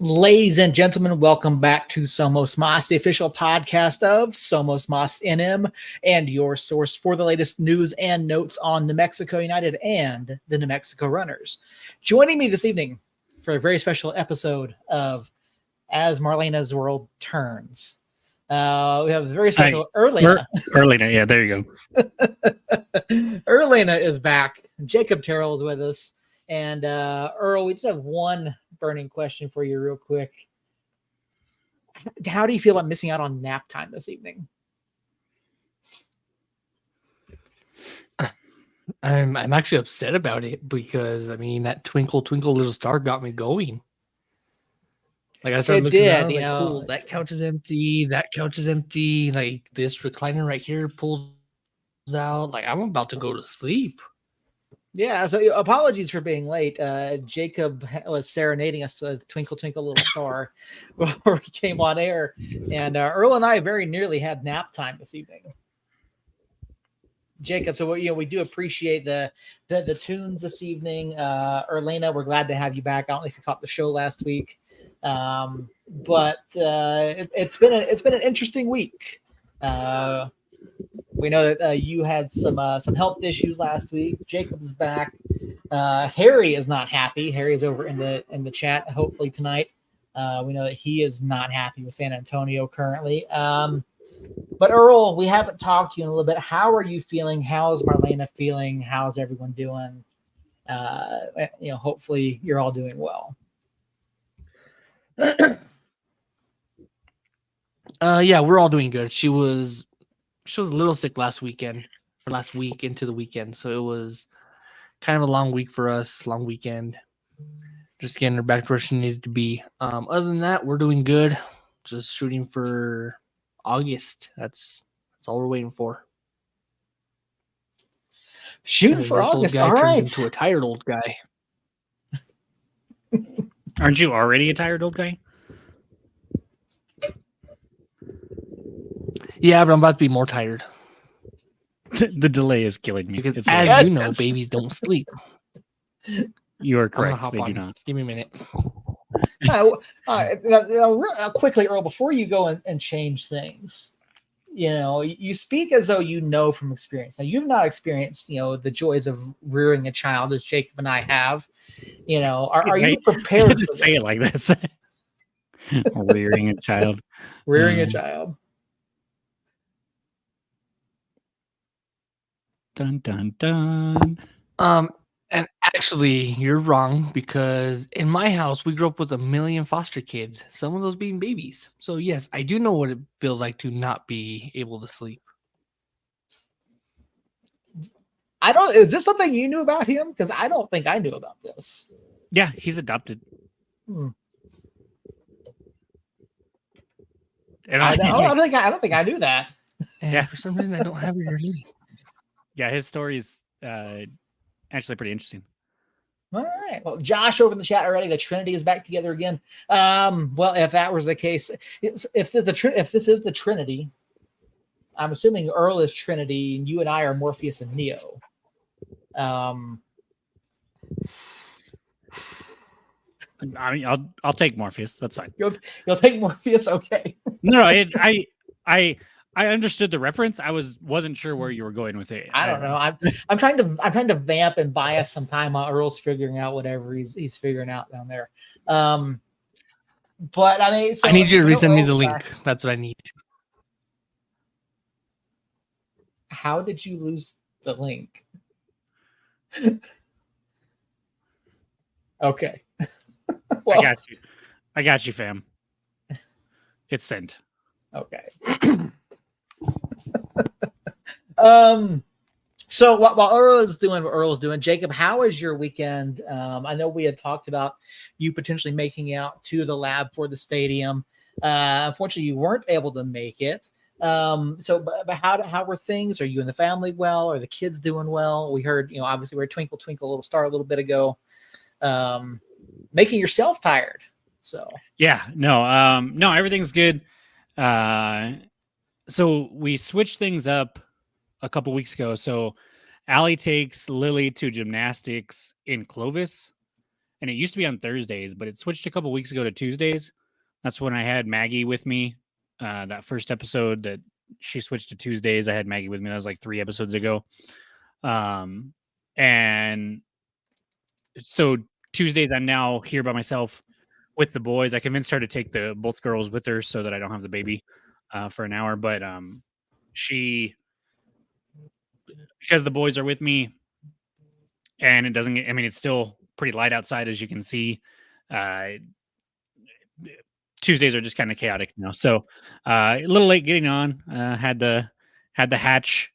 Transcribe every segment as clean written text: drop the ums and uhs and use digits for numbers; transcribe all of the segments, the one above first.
Ladies and gentlemen, welcome back to Somos Mas, the official podcast of Somos Mas NM and your source for the latest news and notes on New Mexico United and the New Mexico Runners. Joining me this evening for a very special episode of As Marlena's World Turns. We have a very special Erlena. Erlena, yeah, there you go. Erlena is back. Jacob Terrell is with us. And Earl, we just have one burning question for you real quick. How do you feel about missing out on nap time this evening? I'm actually upset about it because that Twinkle Twinkle Little Star got me going. Like I started looking around, cool, that couch is empty, that couch is empty, like this recliner right here pulls out, like I'm about to go to sleep. Yeah, so apologies for being late. Jacob was serenading us with Twinkle Twinkle Little Star before we came on air. And Earl and I very nearly had nap time this evening. Jacob, so we do appreciate the tunes this evening. Erlena, we're glad to have you back. I don't know if you caught the show last week. But it's been an interesting week. We know that you had some health issues last week. Jacob is back. Harry is not happy. Harry is over in the chat. Hopefully tonight. We know that he is not happy with San Antonio currently. But Earl, we haven't talked to you in a little bit. How are you feeling? How's Marlena feeling? How's everyone doing? Hopefully you're all doing well. Yeah, we're all doing good. She was a little sick last week into the weekend. So it was kind of a long week for us, long weekend. Just getting her back to where she needed to be. Other than that, we're doing good. Just shooting for August. That's all we're waiting for. Shooting for August. All right. Turns into a tired old guy. Aren't you already a tired old guy? Yeah, but I'm about to be more tired. The delay is killing me. Because as you know, babies don't sleep. You are correct. They do not. Give me a minute. Quickly, Earl, before you go and change things, you speak as though you know from experience. Now, you've not experienced, the joys of rearing a child as Jacob and I have. Are you prepared to just say it like this? Rearing a child. Rearing a child. Dun, dun, dun. And actually, you're wrong because in my house, we grew up with 1 million foster kids, some of those being babies. So yes, I do know what it feels like to not be able to sleep. Is this something you knew about him? Because I don't think I knew about this. Yeah, he's adopted. And I don't think I knew that. And yeah, for some reason I don't have your name. Yeah, his story is actually pretty interesting. All right. Well, Josh over in the chat already. The Trinity is back together again. Well, if that was the case, if this is the Trinity, I'm assuming Earl is Trinity, and you and I are Morpheus and Neo. I'll take Morpheus. That's fine. You'll take Morpheus. Okay. No, I understood the reference. I wasn't sure where you were going with it. I don't know. I'm trying to vamp and buy us some time while Earl's figuring out whatever he's figuring out down there. But I mean, I need you to resend me the link. That's what I need. How did you lose the link? Okay. Well, I got you, fam. It's sent. Okay. So while Earl is doing what Earl's doing, Jacob, how was your weekend? I know we had talked about you potentially making out to the lab for the stadium. Unfortunately, you weren't able to make it. But how were things? Are you and the family well? Are the kids doing well? We heard, obviously we're Twinkle Twinkle Little Star a little bit ago, making yourself tired. So no, everything's good. So we switched things up a couple weeks ago. So Allie takes Lily to gymnastics in Clovis, and it used to be on Thursdays, but it switched a couple weeks ago to Tuesdays. That's when I had Maggie with me. That first episode that she switched to Tuesdays, I had Maggie with me. That was like 3 episodes ago. And so Tuesdays, I'm now here by myself with the boys. I convinced her to take both girls with her so that I don't have the baby for an hour. But because the boys are with me and it doesn't get, I mean, it's still pretty light outside, as you can see. Tuesdays are just kind of chaotic now. So a little late getting on. Had the hatch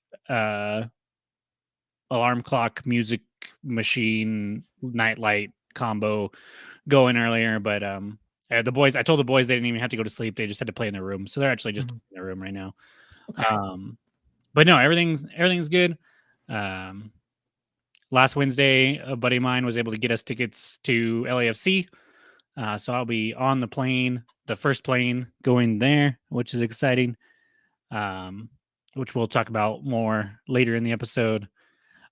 alarm clock, music machine, nightlight combo going earlier, but the boys, I told the boys they didn't even have to go to sleep. They just had to play in their room. So they're actually just in their room right now. Okay. But no, everything's good. Last Wednesday, a buddy of mine was able to get us tickets to LAFC. So I'll be on the plane, the first plane going there, which is exciting. Which we'll talk about more later in the episode.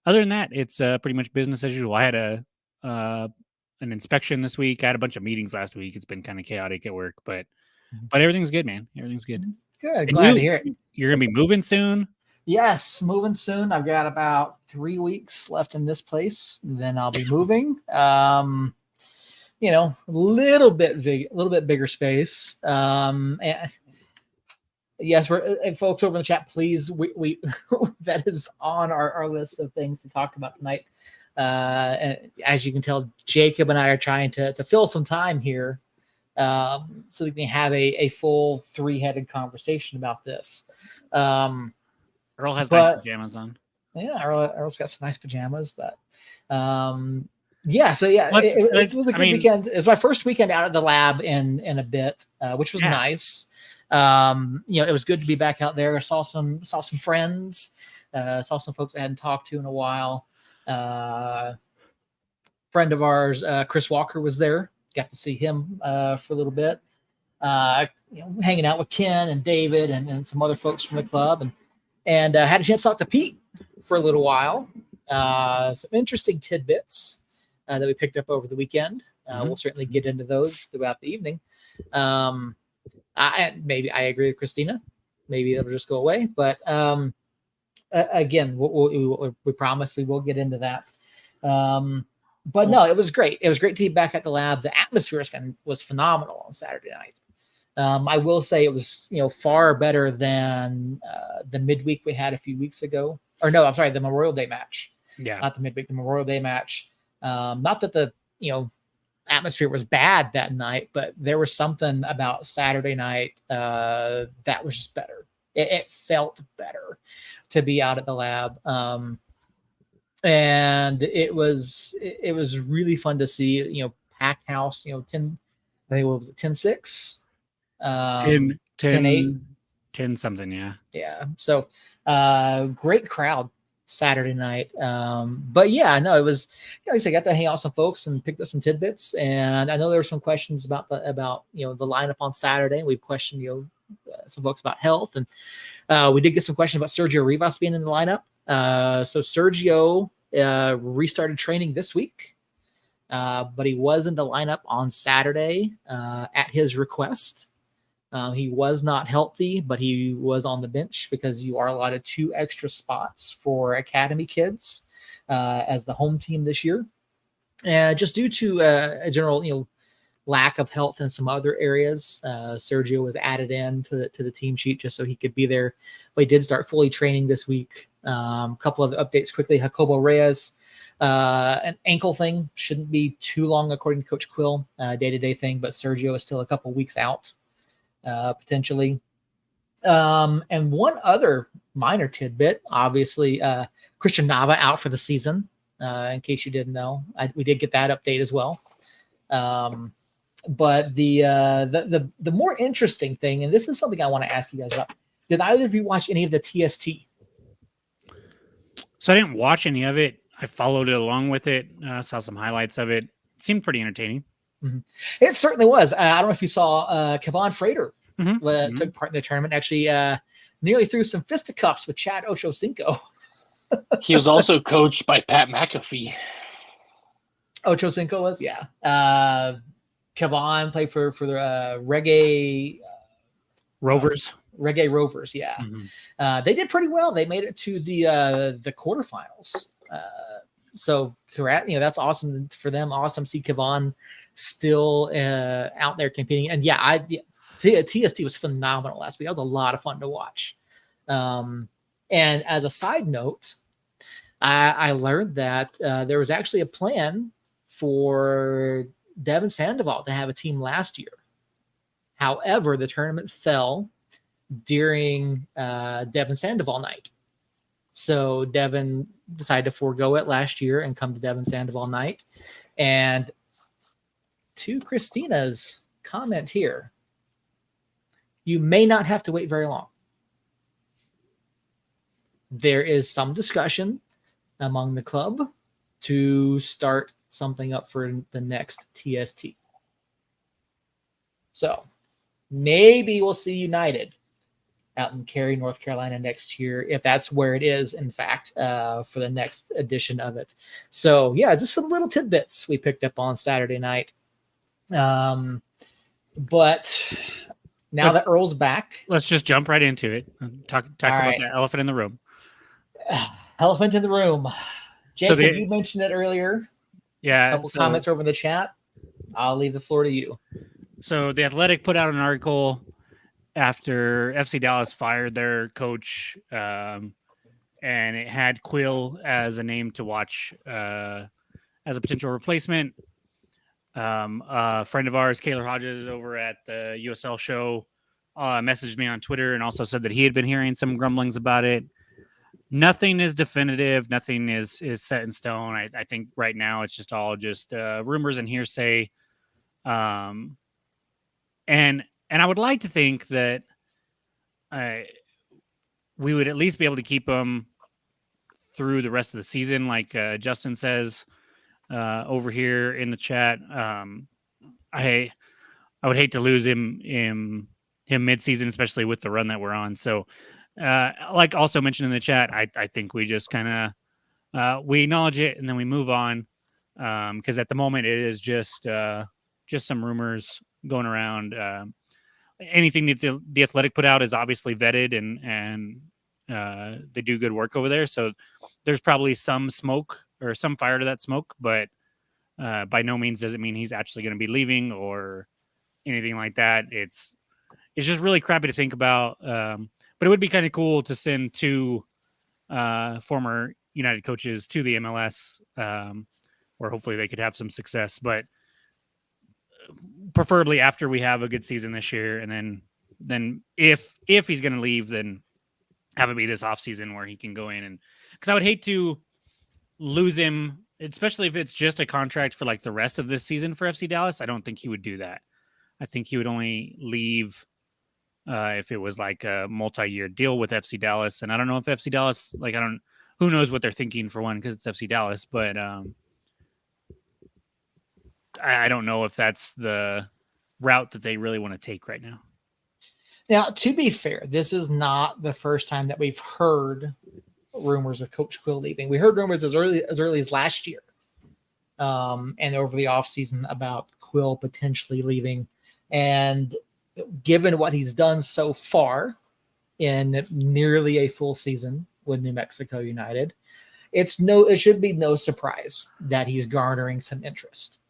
Other than that, it's pretty much business as usual. I had an inspection this week. I had a bunch of meetings last week. It's been kind of chaotic at work, but everything's good, man. Everything's good. Good. And Glad to hear it. You're gonna be moving soon. Yes, moving soon. I've got about 3 weeks left in this place. Then I'll be moving. You know, a little bit bigger space. And yes, we're folks over in the chat. Please, we that is on our list of things to talk about tonight. As you can tell, Jacob and I are trying to fill some time here, so we can have a full 3-headed conversation about this. Earl has nice pajamas on. Yeah, Earl's got some nice pajamas, but yeah. So yeah, it was a good weekend. It was my first weekend out of the lab in a bit, which was nice. You know, it was good to be back out there. I saw some friends, saw some folks I hadn't talked to in a while. Friend of ours, Chris Walker, was there. Got to see him for a little bit. You know, hanging out with Ken and David and some other folks from the club, and had a chance to talk to Pete for a little while. Some interesting tidbits that we picked up over the weekend. We'll certainly get into those throughout the evening. Maybe I agree with Christina. Maybe it'll just go away. But again, we promise we will get into that. But no, it was great. It was great to be back at the lab. The atmosphere was phenomenal on Saturday night. I will say it was, you know, far better than the midweek we had a few weeks ago. Or no, I'm sorry, the Memorial Day match. Yeah, not the midweek, the Memorial Day match. Not that the atmosphere was bad that night, but there was something about Saturday night that was just better. It felt better to be out at the lab. And it was really fun to see, you know, packed house, you know, 10, I think what was it, 10-6? 10-8. 10 something, yeah. Yeah. So great crowd Saturday night. But yeah, no, it was, like I said, I got to hang out with some folks and picked up some tidbits. And I know there were some questions about the lineup on Saturday. We've questioned, some folks about health, and we did get some questions about Sergio Rivas being in the lineup. So Sergio restarted training this week, but he was in the lineup on Saturday at his request. He was not healthy, but he was on the bench because you are allotted 2 extra spots for academy kids as the home team this year. Just due to a general, lack of health in some other areas, Sergio was added in to the team sheet just so he could be there. But he did start fully training this week. A couple of updates quickly. Jacobo Reyes, an ankle thing, shouldn't be too long according to Coach Quill, day-to-day thing, but Sergio is still a couple weeks out. Potentially. And one other minor tidbit, obviously, Christian Nava out for the season, in case you didn't know. We did get that update as well. But the more interesting thing, and this is something I want to ask you guys about, did either of you watch any of the TST? So I didn't watch any of it. I followed it along with it, saw some highlights of it. It seemed pretty entertaining. Mm-hmm. It certainly was. I don't know if you saw Kevon Frater took part in the tournament. Actually, nearly threw some fisticuffs with Chad Ochocinco. He was also coached by Pat McAfee. Ochocinco was, yeah. Kavan played for the Rovers. Reggae Rovers, yeah. Mhm. They did pretty well. They made it to the quarterfinals. So that's awesome for them. Awesome to see Kavan still out there competing. And TST was phenomenal last week. That was a lot of fun to watch. And as a side note, I learned that there was actually a plan for Devin Sandoval to have a team last year. However, the tournament fell during Devin Sandoval night. So Devin decided to forego it last year and come to Devin Sandoval night. And to Christina's comment here, you may not have to wait very long. There is some discussion among the club to start something up for the next TST. So maybe we'll see United out in Cary, North Carolina next year, if that's where it is, in fact, for the next edition of it. So, yeah, just some little tidbits we picked up on Saturday night. But now that Earl's back. Let's just jump right into it. Talk about right. the elephant in the room. Elephant in the room. Jacob, you mentioned it earlier. Yeah. A couple comments over in the chat. I'll leave the floor to you. So The Athletic put out an article after FC Dallas fired their coach, and it had Quill as a name to watch as a potential replacement. A friend of ours, Kaylor Hodges, over at the USL show, messaged me on Twitter and also said that he had been hearing some grumblings about it. Nothing is definitive. Nothing is set in stone. I think right now it's just all rumors and hearsay. And I would like to think that we would at least be able to keep him through the rest of the season, like Justin says over here in the chat. I would hate to lose him mid-season, especially with the run that we're on. So, like also mentioned in the chat, I think we just kind of we acknowledge it and then we move on, because at the moment it is just some rumors going around. Anything that the Athletic put out is obviously vetted and they do good work over there. So there's probably some smoke or some fire to that smoke, but by no means does it mean he's actually going to be leaving or anything like that. It's just really crappy to think about. But it would be kind of cool to send two former United coaches to the MLS, where hopefully they could have some success. But preferably after we have a good season this year, and then if he's going to leave, then have it be this off season where he can go in, and because I would hate to lose him, especially if it's just a contract for like the rest of this season for FC Dallas. I don't think he would do that. I think he would only leave if it was like a multi-year deal with FC Dallas. And I don't know if FC Dallas, who knows what they're thinking for one, because it's FC Dallas, but I don't know if that's the route that they really want to take right now. Now, to be fair, this is not the first time that we've heard rumors of Coach Quill leaving. We heard rumors as early as last year, and over the offseason about Quill potentially leaving. And given what he's done so far in nearly a full season with New Mexico United, it should be no surprise that he's garnering some interest.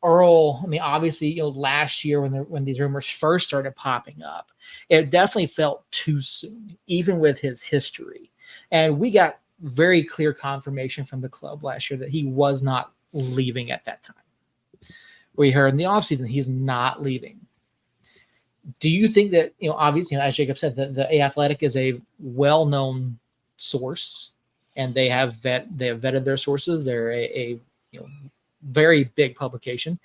Earl, I mean, obviously, last year when these rumors first started popping up, it definitely felt too soon, even with his history. And we got very clear confirmation from the club last year that he was not leaving at that time. We heard in the offseason he's not leaving. Do you think that, obviously, as Jacob said, the Athletic is a well-known source, and they have vetted their sources. They're a very big publication.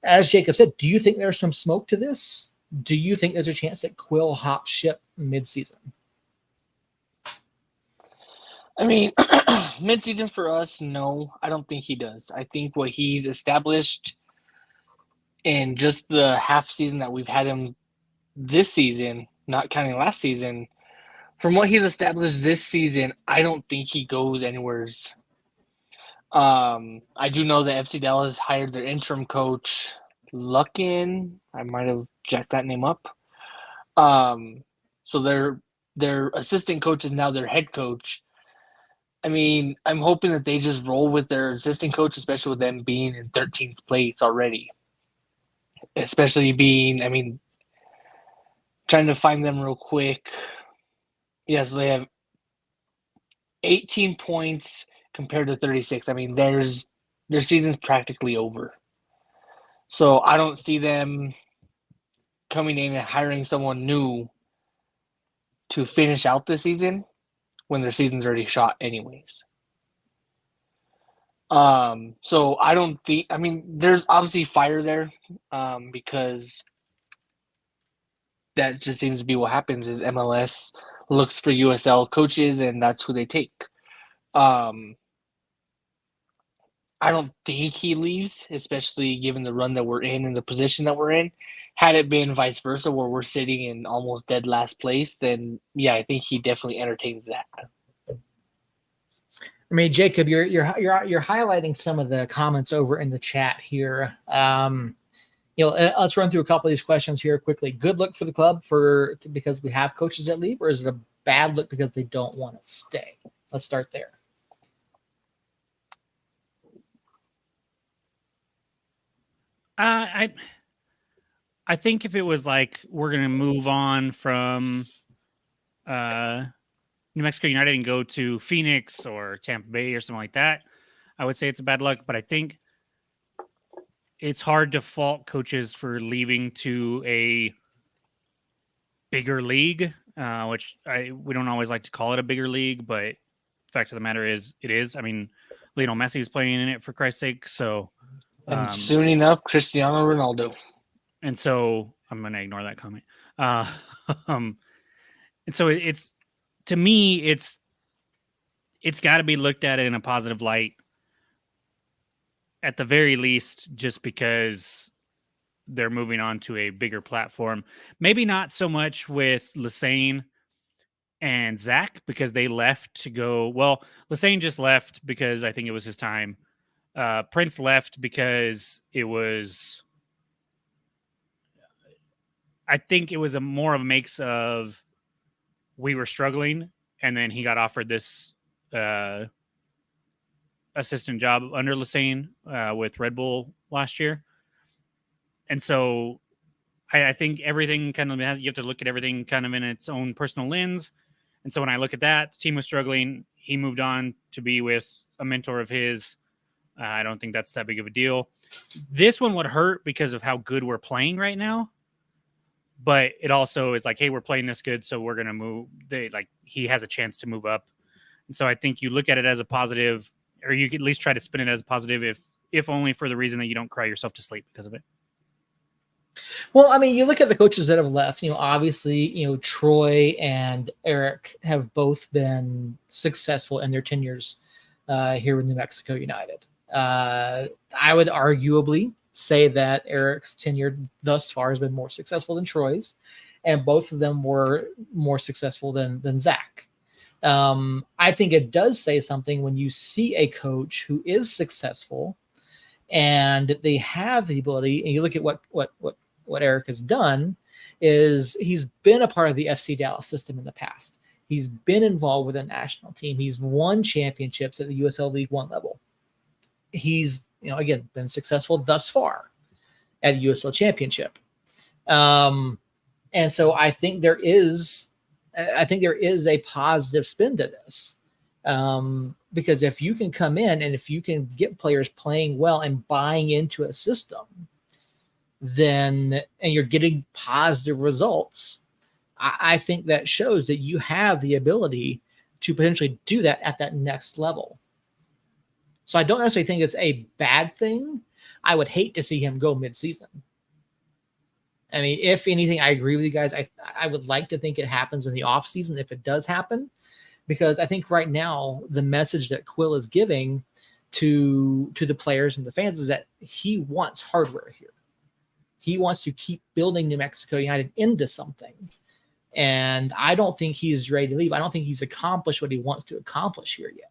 As Jacob said, do you think there's some smoke to this? Do you think there's a chance that Quill hops ship mid-season? I mean, mid-season for us, no, I don't think he does. I think what he's established in just the half season that we've had him this season, not counting last season, from what he's established this season, I don't think he goes anywhere I do know that FC Dallas hired their interim coach, Luckin. I might have jacked that name up. So their assistant coach is now their head coach. I mean, I'm hoping that they just roll with their assistant coach, especially with them being in 13th place already. Especially being, I mean, trying to find them real quick. Yes, they have 18 points compared to 36. I mean, their season's practically over. So I don't see them coming in and hiring someone new to finish out the season when their season's already shot anyways. So I don't think, I mean, there's obviously fire there, because that just seems to be what happens is MLS looks for USL coaches and that's who they take. I don't think he leaves, especially given the run that we're in and the position that we're in. Had it been vice versa, where we're sitting in almost dead last place, then yeah, I think he definitely entertains that. I mean, Jacob, you're highlighting some of the comments over in the chat here. Let's run through a couple of these questions here quickly. Good look for the club because we have coaches that leave, or is it a bad look because they don't want to stay? Let's start there. I think if it was like we're gonna move on from New Mexico United and go to Phoenix or Tampa Bay or something like that, I would say it's a bad luck. But I think it's hard to fault coaches for leaving to a bigger league, which we don't always like to call it a bigger league, but the fact of the matter is it is. I mean, Lionel Messi is playing in it, for Christ's sake. So, and soon enough, Cristiano Ronaldo. And so I'm going to ignore that comment. And so it's, to me, it's got to be looked at in a positive light, at the very least, just because they're moving on to a bigger platform. Maybe not so much with Lesane and Zach, because they left to go. Well, Lesane just left because I think it was his time. Prince left because it was, I think it was a more of a mix of we were struggling, and then he got offered this assistant job under Lesane with Red Bull last year. And so I think everything kind of you have to look at everything kind of in its own personal lens. And so when I look at that, the team was struggling. He moved on to be with a mentor of his. I don't think that's that big of a deal. This one would hurt because of how good we're playing right now. But it also is like, hey, we're playing this good, so we're going to move. He has a chance to move up. And so I think you look at it as a positive, or you could at least try to spin it as a positive, if only for the reason that you don't cry yourself to sleep because of it. Well, I mean, you look at the coaches that have left, obviously, Troy and Eric have both been successful in their tenures here with New Mexico United. I would arguably say that Eric's tenure thus far has been more successful than Troy's, and both of them were more successful than Zach. I think it does say something when you see a coach who is successful and they have the ability, and you look at what Eric has done is he's been a part of the FC Dallas system in the past. He's been involved with a national team. He's won championships at the USL League One level. He's, again, been successful thus far at the USL Championship. And so I think there is a positive spin to this. Because if you can come in and if you can get players playing well and buying into a system, and you're getting positive results, I think that shows that you have the ability to potentially do that at that next level. So I don't necessarily think it's a bad thing. I would hate to see him go mid-season. I mean, if anything, I agree with you guys. I would like to think it happens in the off season if it does happen, because I think right now the message that Quill is giving to the players and the fans is that he wants hardware here. He wants to keep building New Mexico United into something. And I don't think he's ready to leave. I don't think he's accomplished what he wants to accomplish here yet.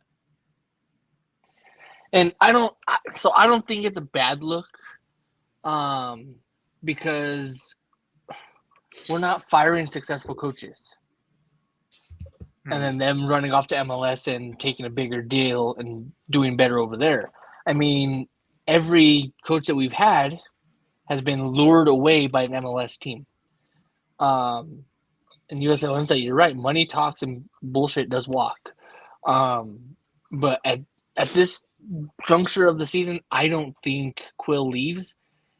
And I don't think it's a bad look, because we're not firing successful coaches and then them running off to MLS and taking a bigger deal and doing better over there. I mean, every coach that we've had has been lured away by an MLS team. And USL Insight, you're right. Money talks and bullshit does walk. But at this juncture of the season, I don't think Quill leaves.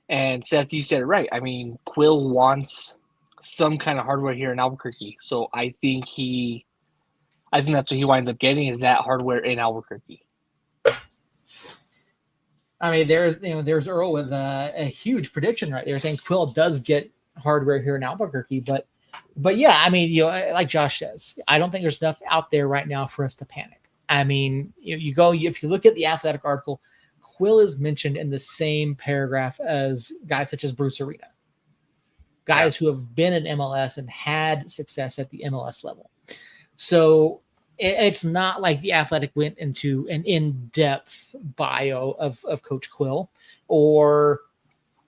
And Seth, you said it right. I mean, Quill wants some kind of hardware here in Albuquerque. So I think that's what he winds up getting, is that hardware in Albuquerque. I mean, there's Earl with a huge prediction right there, saying Quill does get hardware here in Albuquerque, but yeah, I mean, like Josh says, I don't think there's enough out there right now for us to panic. I mean, if you look at the Athletic article, Quill is mentioned in the same paragraph as guys such as Bruce Arena, guys who have been in MLS and had success at the MLS level. So it's not like the Athletic went into an in-depth bio of Coach Quill, or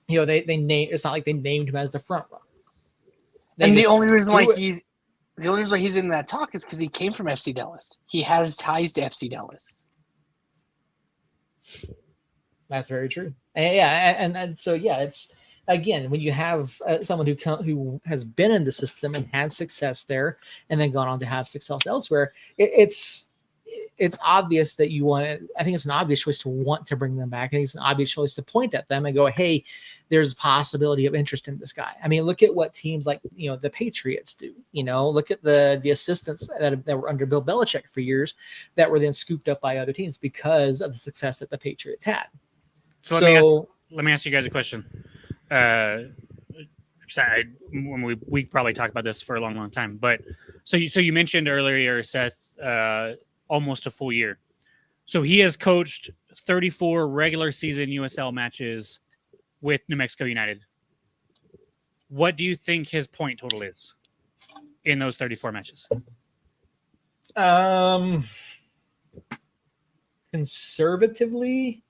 they named. It's not like they named him as the front runner. And the only reason why he's in that talk is because he came from FC Dallas. He has ties to FC Dallas. That's very true. And so it's, again, when you have someone who has been in the system and had success there, and then gone on to have success elsewhere, it's obvious that you want to. I think it's an obvious choice to want to bring them back. I think it's an obvious choice to point at them and go, "Hey, there's a possibility of interest in this guy." I mean, look at what teams like the Patriots do. Look at the assistants that were under Bill Belichick for years, that were then scooped up by other teams because of the success that the Patriots had. So let me ask you guys a question. We probably talked about this for a long time, but so you mentioned earlier, Seth, almost a full year. So he has coached 34 regular season USL matches with New Mexico United. What do you think his point total is in those 34 matches? Conservatively,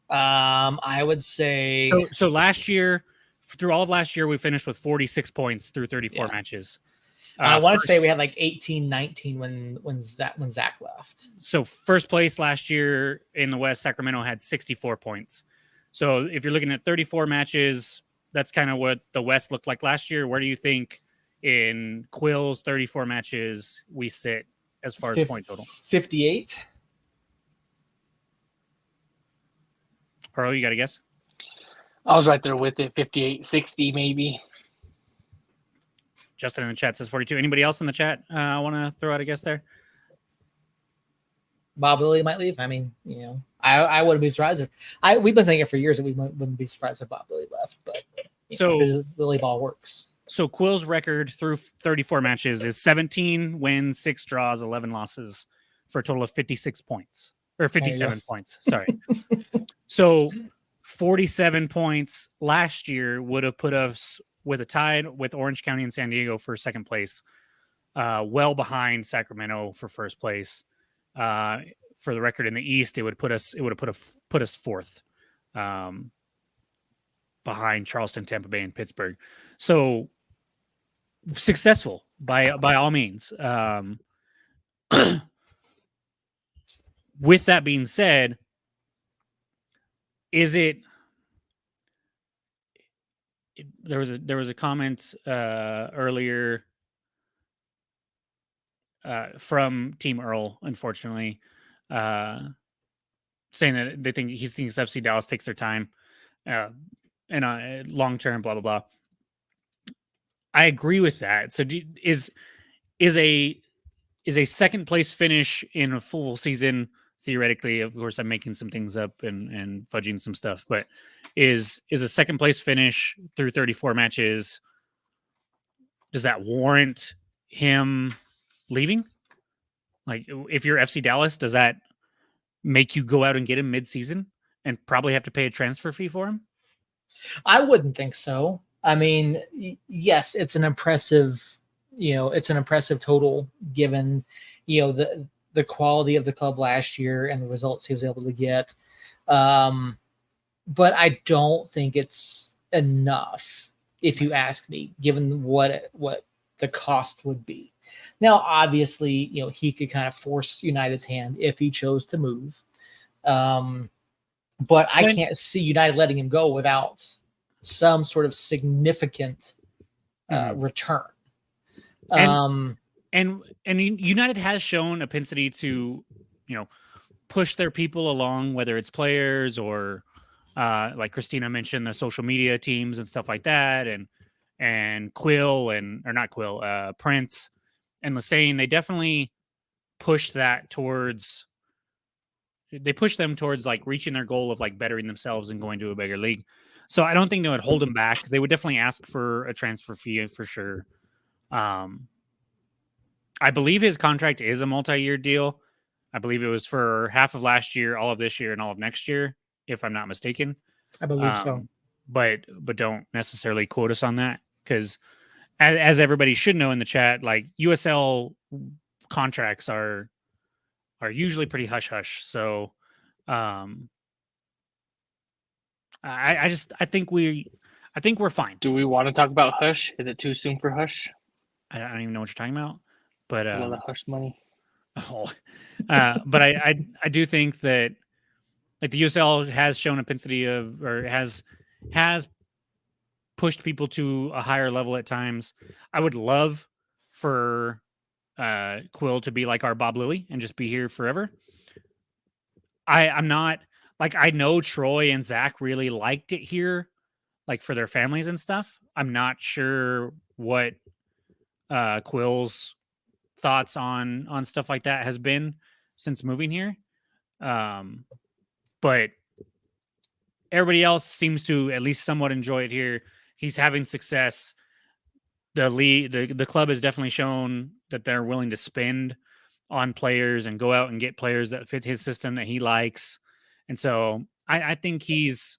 I would say. So last year, through all of last year, we finished with 46 points through 34 matches. I want to say we had like 18, 19 when Zach left. So first place last year in the West, Sacramento had 64 points. So if you're looking at 34 matches, that's kind of what the West looked like last year. Where do you think in Quill's 34 matches we sit as far as point total? 58. Earl, you got a guess? I was right there with it, 58, 60 maybe. Justin in the chat says 42. Anybody else in the chat want to throw out a guess there? Bob Lilly might leave. I mean, I wouldn't be surprised if we've been saying it for years that we wouldn't be surprised if Bob Lilly left, but Lilly ball works. So Quill's record through 34 matches is 17 wins, 6 draws, 11 losses, for a total of 56 points, or 57 points. Sorry. So 47 points last year would have put us with a tie with Orange County and San Diego for second place, well behind Sacramento for first place. For the record in the East, it would have put us fourth, behind Charleston, Tampa Bay, and Pittsburgh. So successful by all means. With that being said, there was a comment earlier from Team Earl, unfortunately, saying that they think he thinks FC Dallas takes their time and long term, blah blah blah. I agree with that. So is a second place finish in a full season, theoretically, of course I'm making some things up and fudging some stuff, but is a second place finish through 34 matches, does that warrant him leaving? Like, if you're FC Dallas, does that make you go out and get him mid-season and probably have to pay a transfer fee for him? I wouldn't think so. I mean, it's an impressive total given, the the quality of the club last year and the results he was able to get. But I don't think it's enough, if you ask me, given what the cost would be. Now, obviously, he could kind of force United's hand if he chose to move. But I can't see United letting him go without some sort of significant return. And United has shown a propensity to, push their people along, whether it's players or like Christina mentioned, the social media teams and stuff like that, and Quill or not Quill, Prince and Lassane, they definitely push that towards. They push them towards like reaching their goal of like bettering themselves and going to a bigger league. So I don't think they would hold him back. They would definitely ask for a transfer fee for sure. I believe his contract is a multi-year deal. I believe it was for half of last year, all of this year, and all of next year, if I'm not mistaken. I believe so. But don't necessarily quote us on that, because as everybody should know in the chat, like USL contracts are usually pretty hush hush. So I think we're fine. Do we want to talk about Hush? Is it too soon for Hush? I don't even know what you're talking about, but A lot of Hush money. But I do think that like the USL has shown a propensity of, or has pushed people to a higher level at times. I would love for Quill to be like our Bob Lilly and just be here forever. I'm not like, I know Troy and Zach really liked it here, like for their families and stuff. I'm not sure what Quill's thoughts on stuff like that has been since moving here. But everybody else seems to at least somewhat enjoy it here. He's having success. The club has definitely shown that they're willing to spend on players and go out and get players that fit his system that he likes. And so I think he's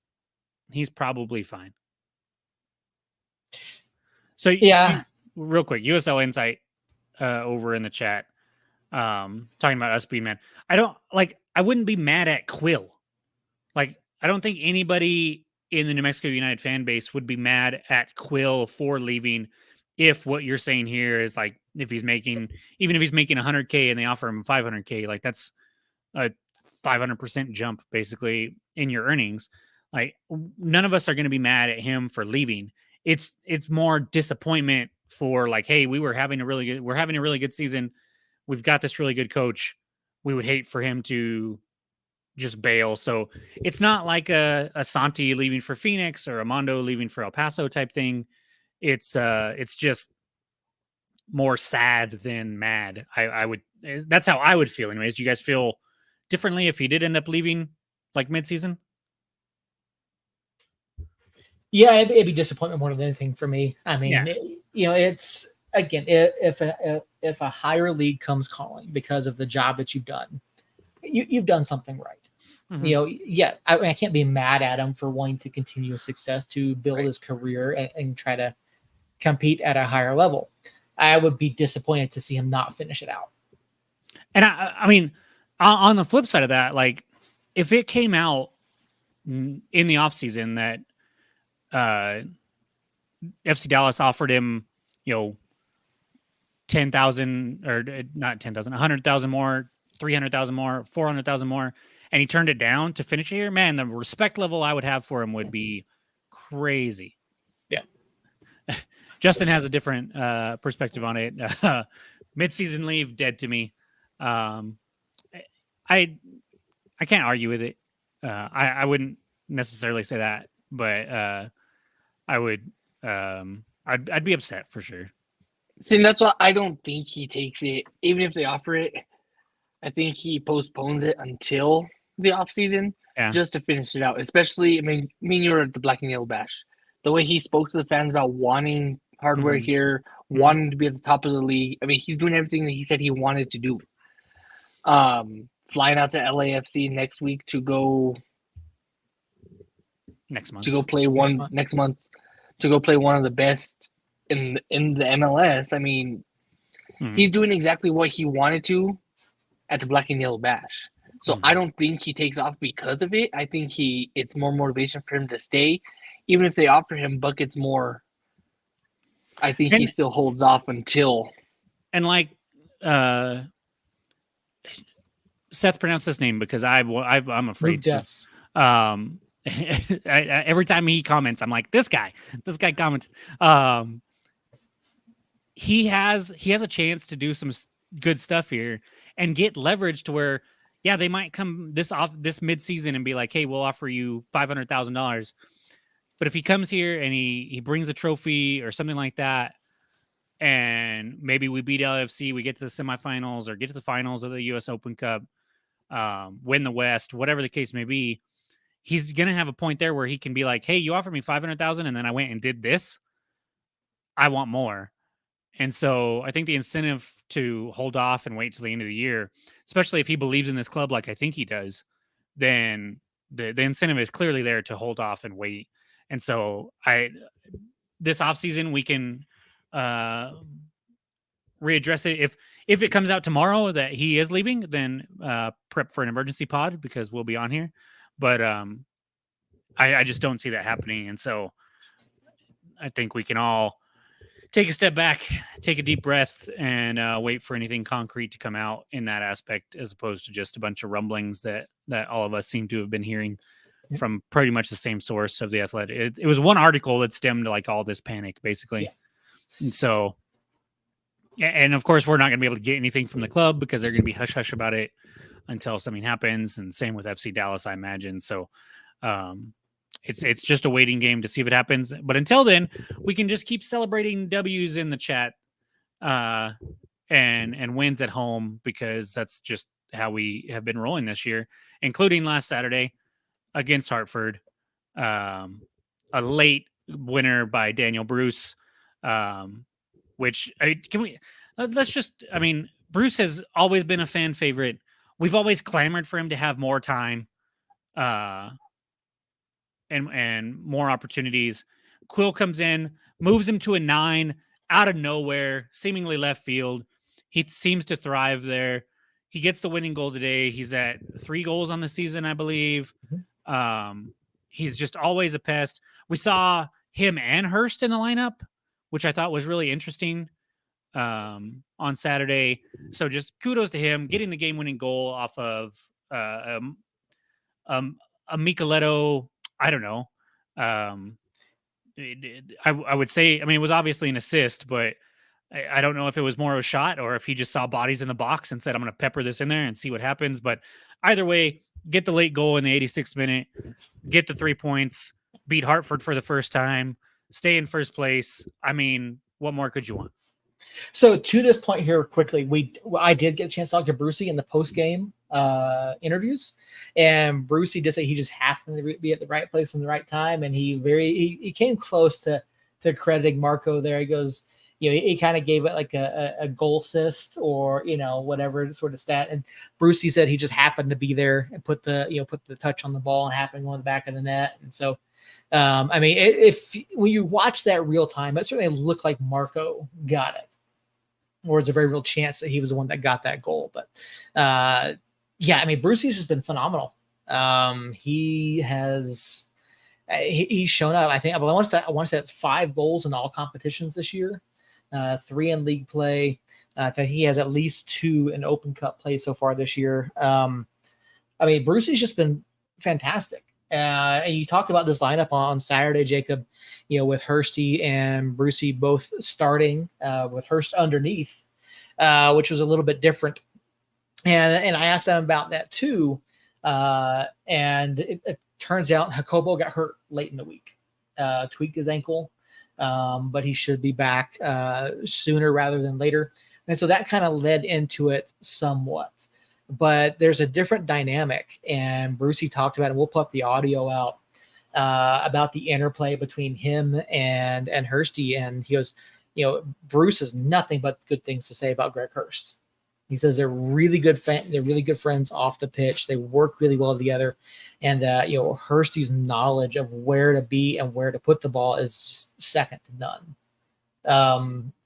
probably fine. So yeah, real quick, USL Insight over in the chat, talking about us being mad. I wouldn't be mad at Quill. Like, I don't think anybody in the New Mexico United fan base would be mad at Quill for leaving if what you're saying here is like, even if he's making $100K and they offer him $500K, like that's a 500% jump basically in your earnings. Like, none of us are going to be mad at him for leaving. It's more disappointment for like, hey, we're having a really good season. We've got this really good coach. We would hate for him to just bail. So it's not like a Santi leaving for Phoenix or Armando leaving for El Paso type thing. It's just more sad than mad. That's how I would feel anyways. Do you guys feel differently if he did end up leaving like mid-season? Yeah, it'd be disappointment more than anything for me. I mean, it's, again, if a higher league comes calling because of the job that you've done, you've done something right. Mm-hmm. I can't be mad at him for wanting to continue his success, to build his career and try to compete at a higher level. I would be disappointed to see him not finish it out. And I mean, on the flip side of that, like if it came out in the offseason that FC Dallas offered him, 10,000 or not 10,000, 100,000 more, 300,000 more, 400,000 more, and he turned it down to finish a year, man, the respect level I would have for him would be crazy. Yeah. Justin has a different perspective on it. Mid-season leave, dead to me. I can't argue with it. I wouldn't necessarily say that, but I would. I'd be upset for sure. See, that's why I don't think he takes it. Even if they offer it, I think he postpones it until the off season, just to finish it out. Especially, I mean, you're at the Black and Yellow Bash. The way he spoke to the fans about wanting hardware here, wanting to be at the top of the league. I mean, he's doing everything that he said he wanted to do. Flying out to LAFC next week to go next month to go play next month to go play one of the best in the MLS. I mean, he's doing exactly what he wanted to, at the Black and Yellow Bash. So I don't think he takes off because of it. I think it's more motivation for him to stay. Even if they offer him buckets more, I think he still holds off until. And like Seth pronounced this name because I'm afraid to. Every time he comments, I'm like, this guy commented. He has a chance to do some good stuff here and get leverage to where, yeah, they might come this midseason and be like, hey, we'll offer you $500,000. But if he comes here and he brings a trophy or something like that, and maybe we beat LAFC, we get to the semifinals or get to the finals of the U.S. Open Cup, win the West, whatever the case may be, he's going to have a point there where he can be like, hey, you offered me $500,000 and then I went and did this. I want more. And so I think the incentive to hold off and wait till the end of the year, especially if he believes in this club like I think he does, then the incentive is clearly there to hold off and wait. And so this offseason, we can readdress it. If it comes out tomorrow that he is leaving, then prep for an emergency pod because we'll be on here. But I just don't see that happening. And so I think we can all take a step back, take a deep breath, and wait for anything concrete to come out in that aspect, as opposed to just a bunch of rumblings that all of us seem to have been hearing from pretty much the same source of The Athletic. It was one article that stemmed like all this panic, basically. Yeah. And so, and of course, we're not going to be able to get anything from the club because they're going to be hush-hush about it until something happens. And same with FC Dallas, I imagine. So, it's just a waiting game to see if it happens. But until then, we can just keep celebrating W's in the chat and wins at home, because that's just how we have been rolling this year, including last Saturday against Hartford. A late winner by Daniel Bruce, which Bruce has always been a fan favorite. We've always clamored for him to have more time. And more opportunities. Quill comes in, moves him to a 9 out of nowhere, seemingly left field. He seems to thrive there. He gets the winning goal today. He's at 3 goals on the season, I believe. He's just always a pest. We saw him and Hurst in the lineup, which I thought was really interesting on Saturday. So just kudos to him getting the game-winning goal off of a Micheletto. I don't know. I would say, it was obviously an assist, but I don't know if it was more of a shot or if he just saw bodies in the box and said, I'm going to pepper this in there and see what happens. But either way, get the late goal in the 86th minute, get the 3 points, beat Hartford for the first time, stay in first place. What more could you want? So to this point here, quickly, I did get a chance to talk to Brucey in the post-game interviews, and Brucey did say he just happened to be at the right place in the right time, and he came close to crediting Marco there. He goes, he kind of gave it like a goal assist or whatever sort of stat, and Brucey said he just happened to be there and put the touch on the ball and happened to go in the back of the net. And so if when you watch that real time, it certainly looked like Marco got it, or it's a very real chance that he was the one that got that goal. But Brucey's just been phenomenal. He's shown up. I want to say it's 5 goals in all competitions this year, 3 in league play. I think he has at least 2 in Open Cup play so far this year. Brucey's just been fantastic. And you talk about this lineup on Saturday, Jacob, with Hursty and Brucey both starting, with Hurst underneath, which was a little bit different. And I asked them about that too. And it turns out Jacobo got hurt late in the week, tweaked his ankle, but he should be back sooner rather than later. And so that kind of led into it somewhat. But there's a different dynamic, and Brucey talked about it. And we'll put the audio out about the interplay between him and Hursty. And he goes, Bruce has nothing but good things to say about Greg Hurst. He says they're really good. They're really good friends off the pitch. They work really well together, and Hursty's knowledge of where to be and where to put the ball is just second to none.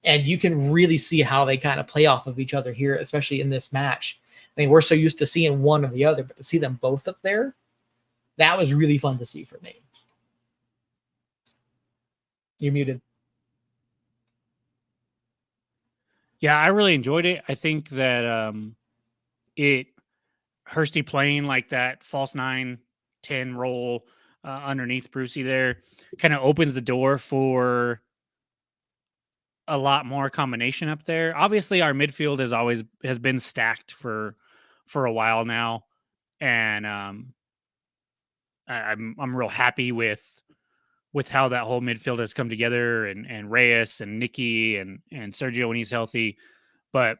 And you can really see how they kind of play off of each other here, especially in this match. I mean, we're so used to seeing one or the other, but to see them both up there, that was really fun to see for me. You're muted. Yeah, I really enjoyed it. I think that it Hursty playing like that false 9-10 role underneath Brucey there kind of opens the door for a lot more combination up there. Obviously, our midfield has been stacked for a while now, and I'm real happy with how that whole midfield has come together, and Reyes and Nicky and Sergio when he's healthy, but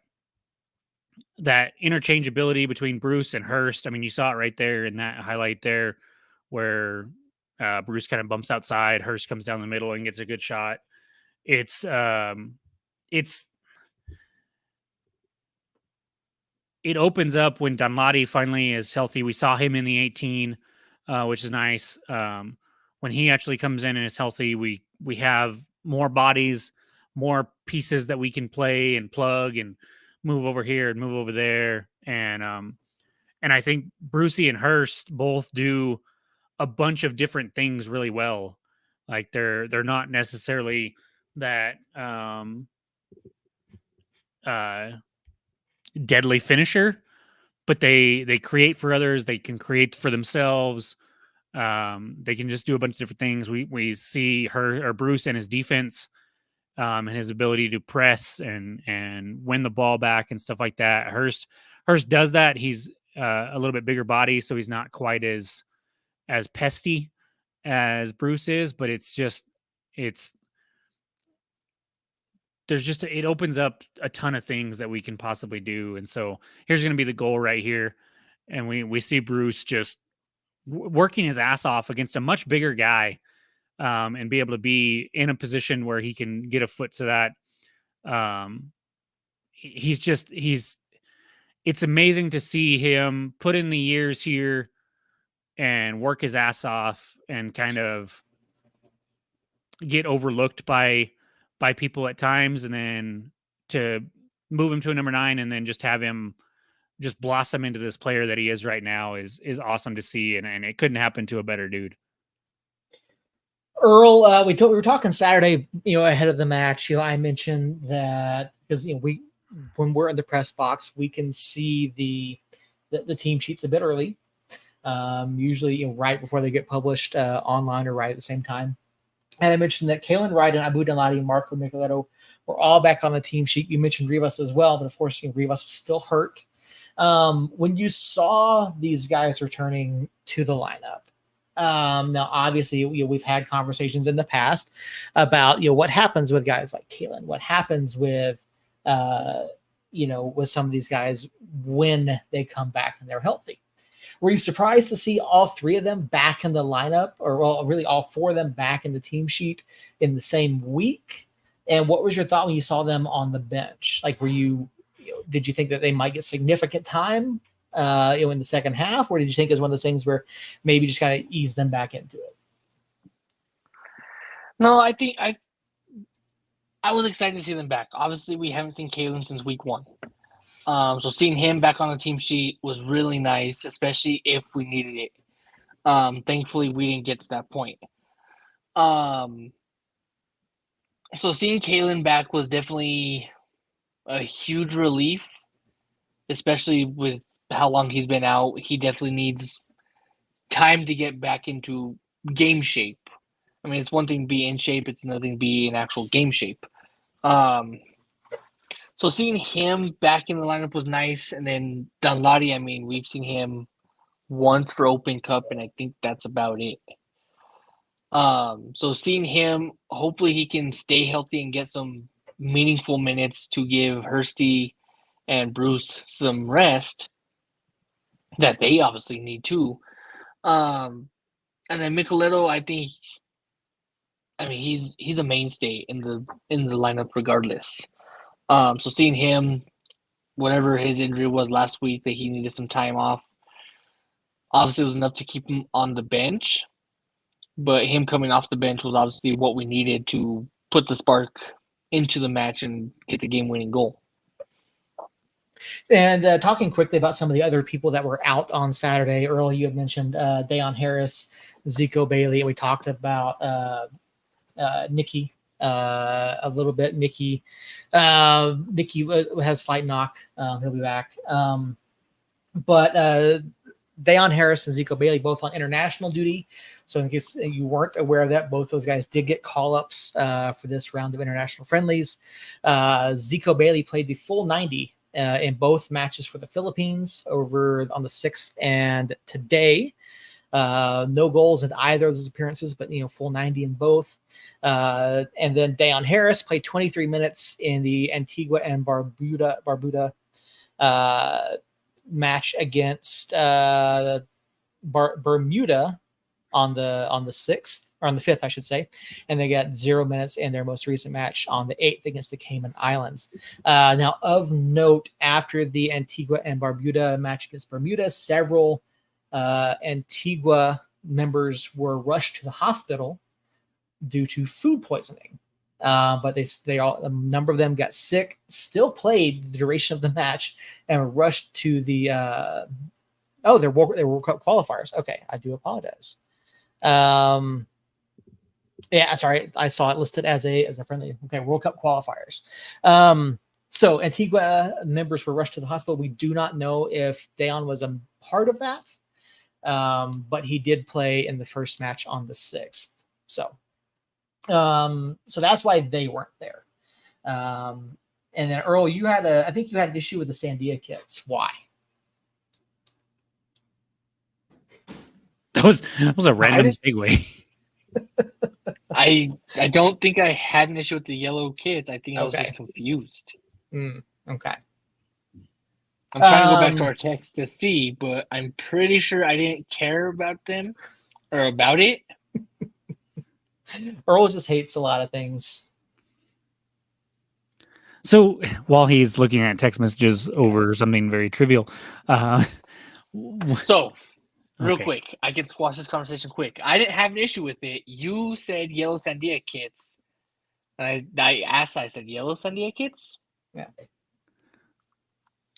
that interchangeability between Bruce and Hurst. I mean, you saw it right there in that highlight there where Bruce kind of bumps outside, Hurst comes down the middle and gets a good shot. It's it opens up when Danladi finally is healthy. We saw him in the 18, which is nice. When he actually comes in and is healthy, we have more bodies, more pieces that we can play and plug and move over here and move over there. And I think Brucey and Hurst both do a bunch of different things really well. Like they're not necessarily that deadly finisher, but they create for others. They can create for themselves. They can just do a bunch of different things. We see Bruce and his defense, and his ability to press and win the ball back and stuff like that. Hurst does that. He's a little bit bigger body, so he's not quite as pesty as Bruce is, but it opens up a ton of things that we can possibly do. And so here's going to be the goal right here. And we see Bruce just working his ass off against a much bigger guy, and be able to be in a position where he can get a foot to that. It's amazing to see him put in the years here and work his ass off and kind of get overlooked by people at times, and then to move him to a number 9 and then just have him just blossom into this player that he is right now is awesome to see, and it couldn't happen to a better dude. Earl, we were talking Saturday, ahead of the match. I mentioned that because when we're in the press box, we can see the team sheets a bit early, usually right before they get published online or right at the same time. And I mentioned that Kalen Wright and Abu Danladi and Marco Micheletto were all back on the team sheet. You mentioned Rivas as well, but of course, Rivas was still hurt. When you saw these guys returning to the lineup, now obviously we've had conversations in the past about what happens with guys like Kalen, what happens with with some of these guys when they come back and they're healthy. Were you surprised to see all 3 of them back in the lineup, or really all 4 of them back in the team sheet in the same week? And what was your thought when you saw them on the bench? Like, did you think that they might get significant time in the second half, or did you think it was one of those things where maybe just kind of ease them back into it? No, I think I was excited to see them back. Obviously, we haven't seen Kalen since week 1. So seeing him back on the team sheet was really nice, especially if we needed it. Thankfully, we didn't get to that point. So seeing Kalen back was definitely a huge relief, especially with how long he's been out. He definitely needs time to get back into game shape. I mean, it's one thing to be in shape, it's another thing to be in actual game shape. So seeing him back in the lineup was nice. And then Danladi, I mean, we've seen him once for Open Cup, and I think that's about it. So seeing him, hopefully he can stay healthy and get some meaningful minutes to give Hursty and Bruce some rest that they obviously need too. And then Micheletto, I think, he's a mainstay in the lineup regardless. So seeing him, whatever his injury was last week, that he needed some time off, obviously it was enough to keep him on the bench. But him coming off the bench was obviously what we needed to put the spark into the match and get the game-winning goal. And talking quickly about some of the other people that were out on Saturday. Earl, you had mentioned Dayon Harris, Zico Bailey, and we talked about Nikki a little bit. Nikki has slight knock. He'll be back. But Dayon Harris and Zico Bailey both on international duty. So in case you weren't aware of that, both those guys did get call-ups for this round of international friendlies. Zico Bailey played the full 90 in both matches for the Philippines over on the 6th and today. No goals in either of those appearances, but full 90 in both. And then Dayon Harris played 23 minutes in the Antigua and Barbuda match against Bermuda on the 6th, or on the 5th, I should say, and they got 0 minutes in their most recent match on the 8th against the Cayman Islands. Now, of note, after the Antigua and Barbuda match against Bermuda, several Antigua members were rushed to the hospital due to food poisoning. But a number of them got sick, still played the duration of the match, and were rushed to the they were World Cup qualifiers. Okay, I do apologize. Yeah, sorry, I saw it listed as a friendly. Okay, World Cup qualifiers. So Antigua members were rushed to the hospital. We do not know if Dayon was a part of that, but he did play in the first match on the 6th. So that's why they weren't there. And then Earl, I think you had an issue with the Sandia kits. Why? That was a random segue. I don't think I had an issue with the yellow kids. I think I was just confused. Okay. I'm trying to go back to our text to see, but I'm pretty sure I didn't care about them or about it. Earl just hates a lot of things. So while he's looking at text messages over something very trivial, real quick, I can squash this conversation quick. I didn't have an issue with it. You said yellow Sandia kits. And I said yellow Sandia kits? Yeah.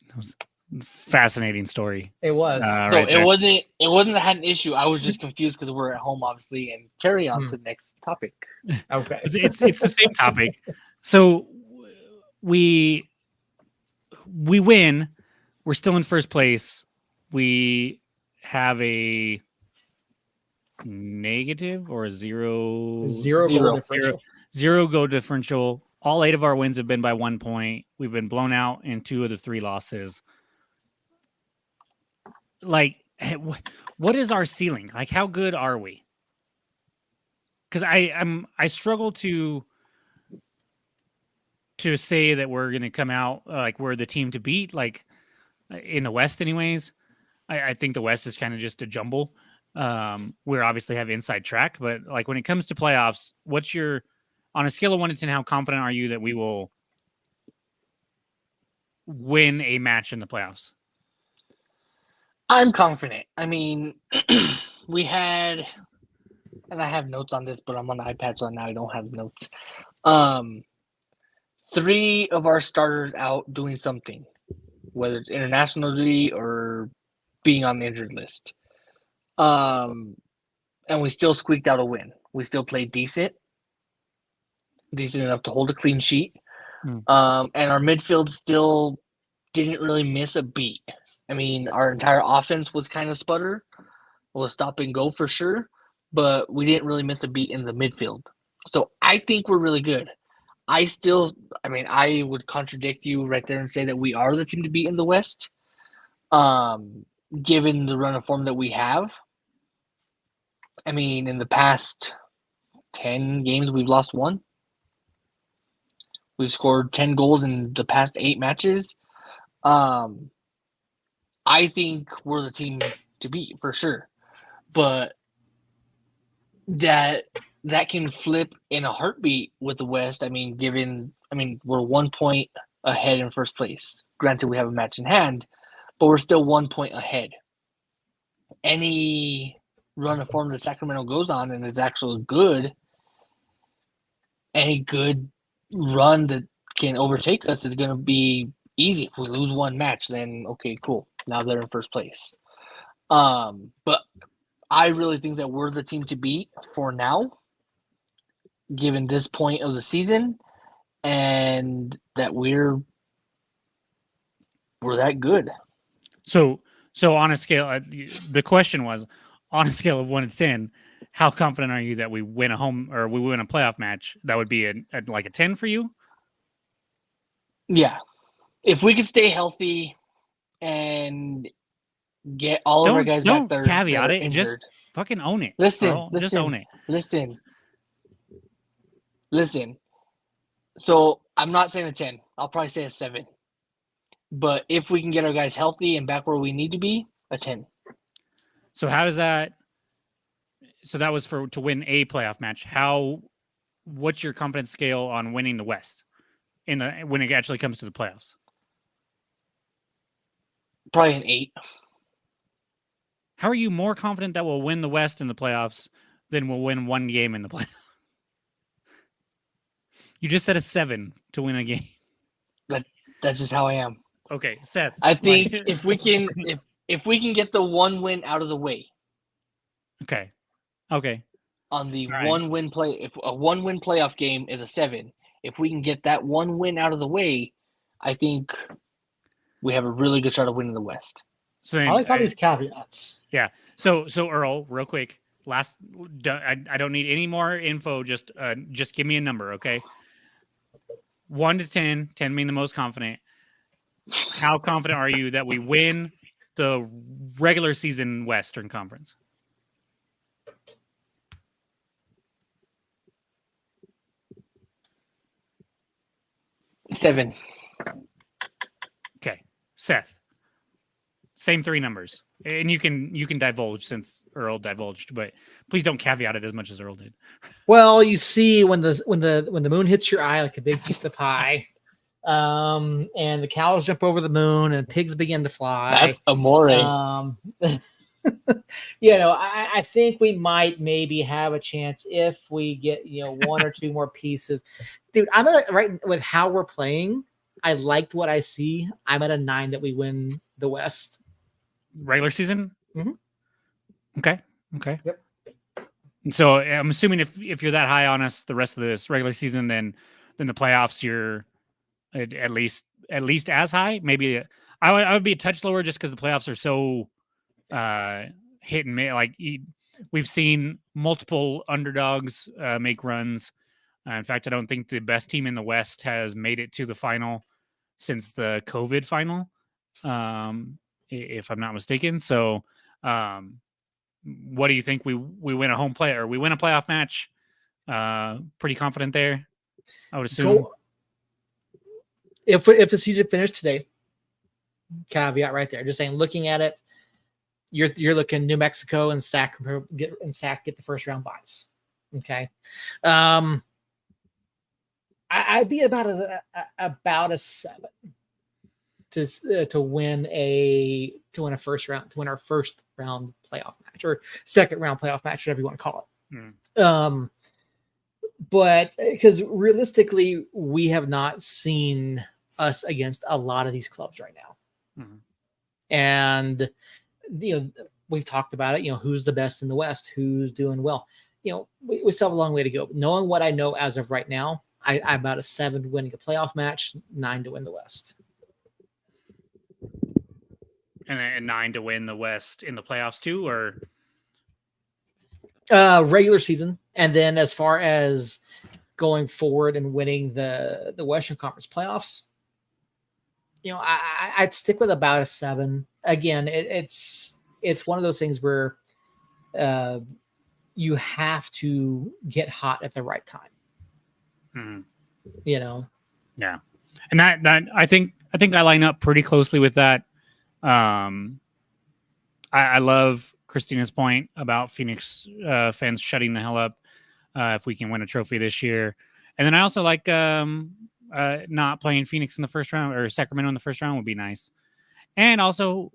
That was a fascinating story. It was. It wasn't that I had an issue. I was just confused because we're at home, obviously, and carry on to the next topic. Okay. It's the same topic. So we win. We're still in first place. We have a negative or a zero goal differential. Zero goal differential. All 8 of our wins have been by 1 point. We've been blown out in 2 of the 3 losses. Like, what is our ceiling? Like, how good are we? Because I struggle to say that we're going to come out like we're the team to beat. Like in the West, anyways. I think the West is kind of just a jumble. We obviously have inside track, but like when it comes to playoffs, on a scale of 1 to 10, how confident are you that we will win a match in the playoffs? I'm confident. I mean, we had, and I have notes on this, but I'm on the iPad, so now I don't have notes. 3 of our starters out doing something, whether it's internationally or being on the injured list. And we still squeaked out a win. We still played decent enough to hold a clean sheet. And our midfield still didn't really miss a beat. I mean, our entire offense was kind of sputter. It was stop and go for sure, but we didn't really miss a beat in the midfield. So I think we're really good. I would contradict you right there and say that we are the team to beat in the West, given the run of form that we have. I mean, in the past 10 games, we've lost 1. We've scored 10 goals in the past 8 matches. I think we're the team to beat for sure. But that can flip in a heartbeat with the West. I mean, we're 1 point ahead in first place. Granted, we have a match in hand, but we're still 1 point ahead. Any run of form that Sacramento goes on, and it's actually good, any good run that can overtake us is going to be easy. If we lose one match, then okay, cool. Now they're in first place. But I really think that we're the team to beat for now, given this point of the season, and that we're that good. So on a scale, the question was on a scale of 1 to 10, how confident are you that we win a home or we win a playoff match? That would be like a 10 for you. Yeah, if we could stay healthy and get all of our guys back there caveat that are it. injured. Just fucking own it. Listen, just own it. Listen. So I'm not saying a 10. I'll probably say a 7. But if we can get our guys healthy and back where we need to be, a 10. So how does that? So that was to win a playoff match. What's your confidence scale on winning the West when it actually comes to the playoffs? Probably an 8. How are you more confident that we'll win the West in the playoffs than we'll win one game in the playoffs? You just said a 7 to win a game. That's just how I am. Okay, Seth. I think if we can get the one win out of the way. Okay. On the All right. one-win play, if a one-win playoff game is a 7, if we can get that one win out of the way, I think we have a really good shot of winning the West. So then, I like all these caveats. Yeah. So Earl, real quick, I don't need any more info. Just give me a number, okay? 1 to 10, 10 being the most confident. How confident are you that we win the regular season Western Conference? Seven. Okay, Seth. Same 3 numbers, and you can divulge since Earl divulged, but please don't caveat it as much as Earl did. Well, you see, when the moon hits your eye like a big pizza pie, and the cows jump over the moon and pigs begin to fly. That's amore. I think we might maybe have a chance if we get 1 or 2 more pieces. Dude, I'm right with how we're playing. I liked what I see. I'm at a 9 that we win the West. Regular season? Mm-hmm. Okay. Yep. So I'm assuming if you're that high on us the rest of this regular season, then the playoffs you're at least as high. Maybe I would be a touch lower just because the playoffs are so hit and miss. Like we've seen multiple underdogs make runs. In fact, I don't think the best team in the West has made it to the final since the COVID final. If I'm not mistaken. So, what do you think? We win a home play or we win a playoff match? Pretty confident there, I would assume. If the season finished today, caveat right there. Just saying, looking at it, you're looking New Mexico and Sac get the first round byes. Okay, I'd be about a 7. To win our first round playoff match or second round playoff match, whatever you want to call it. But because realistically, we have not seen us against a lot of these clubs right now, and we've talked about it. Who's the best in the West, who's doing well. We still have a long way to go. But knowing what I know as of right now, I'm about a 7 winning a playoff match, 9 to win the West. And 9 to win the West in the playoffs too, or regular season. And then as far as going forward and winning the Western Conference playoffs, I'd stick with about a 7. Again, it's one of those things where you have to get hot at the right time. Yeah, and that I think I line up pretty closely with that. I love Christina's point about Phoenix fans shutting the hell up if we can win a trophy this year. And then I also like not playing Phoenix in the first round or Sacramento in the first round would be nice. And also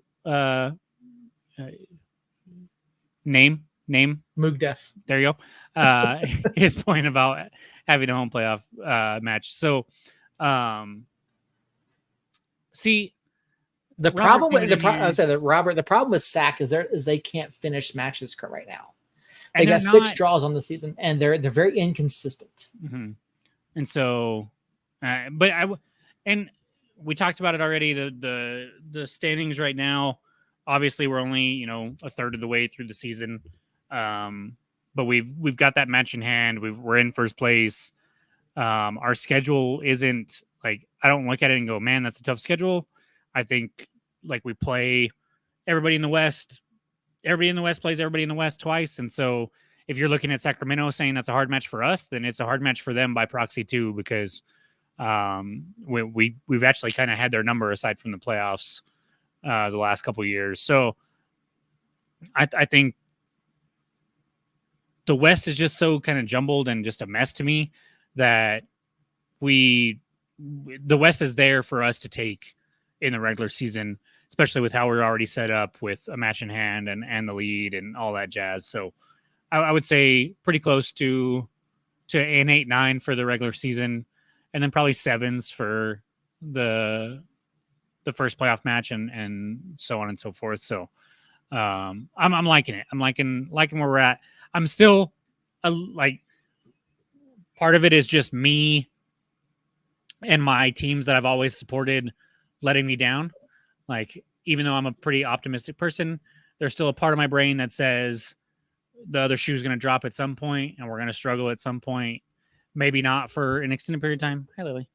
name Mugdef. There you go. His point about having a home playoff match. So See, The Robert problem with coming in I here- said that Robert. The problem with SAC is they can't finish matches right now. They and got they're 6 not- draws on the season, and they're very inconsistent. Mhm. And so, and we talked about it already. The standings right now, obviously, we're only a third of the way through the season, but we've got that match in hand. We're in first place. Our schedule isn't like, I don't look at it and go, man, that's a tough schedule. I think like we play everybody in the West. Everybody in the West plays everybody in the West twice, and so if you're looking at Sacramento saying that's a hard match for us, then it's a hard match for them by proxy too, because we've actually kind of had their number aside from the playoffs the last couple of years. So I think the West is just so kind of jumbled and just a mess to me that the West is there for us to take in the regular season, especially with how we're already set up with a match in hand and the lead and all that jazz. So I would say pretty close to an 8-9 for the regular season, and then probably 7s for the first playoff match and so on and so forth. So I'm liking it. I'm liking where we're at. I'm still like, part of it is just me and my teams that I've always supported letting me down. Like, even though I'm a pretty optimistic person, there's still a part of my brain that says the other shoe is going to drop at some point and we're going to struggle at some point. Maybe not for an extended period of time. Hi, Lily.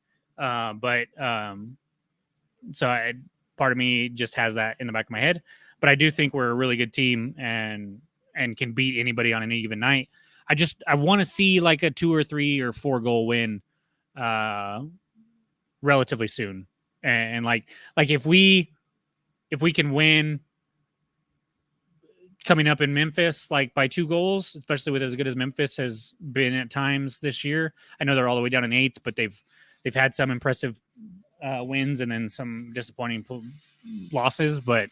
Part of me just has that in the back of my head. But I do think we're a really good team and can beat anybody on any given night. I want to see like a 2 or 3 or 4 goal win relatively soon. And like if we can win coming up in Memphis, like by 2 goals, especially with as good as Memphis has been at times this year. I know they're all the way down in 8th, but they've had some impressive wins and then some disappointing losses. But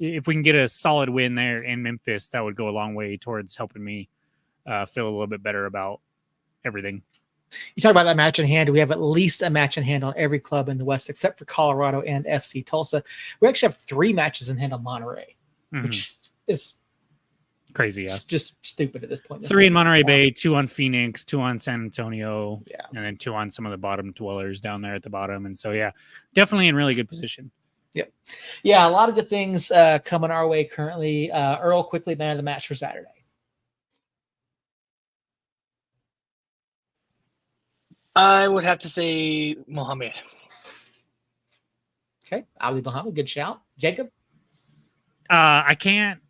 if we can get a solid win there in Memphis, that would go a long way towards helping me feel a little bit better about everything. You talk about that match in hand. We have at least a match in hand on every club in the West except for Colorado and FC Tulsa. We actually have 3 matches in hand on Monterey, which is crazy. Yeah, it's just stupid at this point. 3 in Monterey Bay, 2 on Phoenix, 2 on San Antonio, yeah, and then 2 on some of the bottom dwellers down there at the bottom. And so, yeah, definitely in really good position. Yep. Yeah, a lot of good things coming our way currently. Earl, quickly, man of the match for Saturday. I would have to say Mohammed. Okay, Ali Muhammad, good shout. Jacob? I can't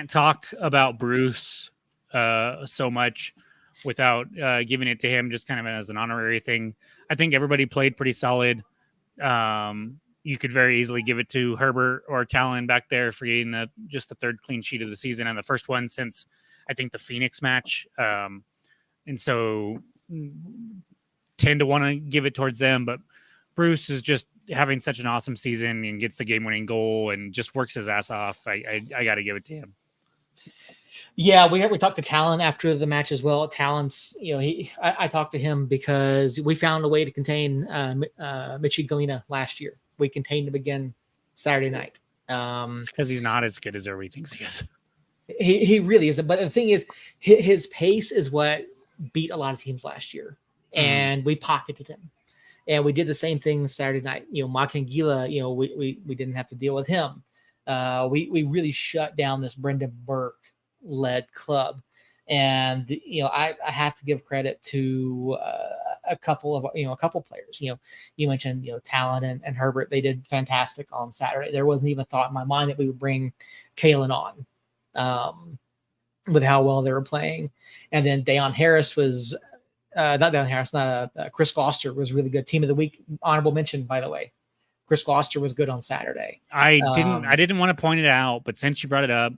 talk about Bruce so much without giving it to him just kind of as an honorary thing. I think everybody played pretty solid. You could very easily give it to Herbert or Talon back there for getting just the 3rd clean sheet of the season and the first one since I think the Phoenix match. And so tend to want to give it towards them, but Bruce is just having such an awesome season and gets the game-winning goal and just works his ass off. I got to give it to him. Yeah, we talked to Talon after the match as well. Talon's, I talked to him because we found a way to contain Michi Galena last year. We contained him again Saturday night. It's because he's not as good as everybody thinks he is. He really isn't. But the thing is, his pace is what beat a lot of teams last year, and we pocketed him. And we did the same thing Saturday night. Makangila, we didn't have to deal with him. We really shut down this Brendan Burke led club, and I have to give credit to a couple players. You mentioned Talon and Herbert. They did fantastic on Saturday. There wasn't even a thought in my mind that we would bring Kalen on with how well they were playing. And then Dayon Harris was Chris Gloucester was really good. Team of the week, honorable mention, by the way. Chris Gloucester was good on Saturday. I didn't want to point it out, but since you brought it up,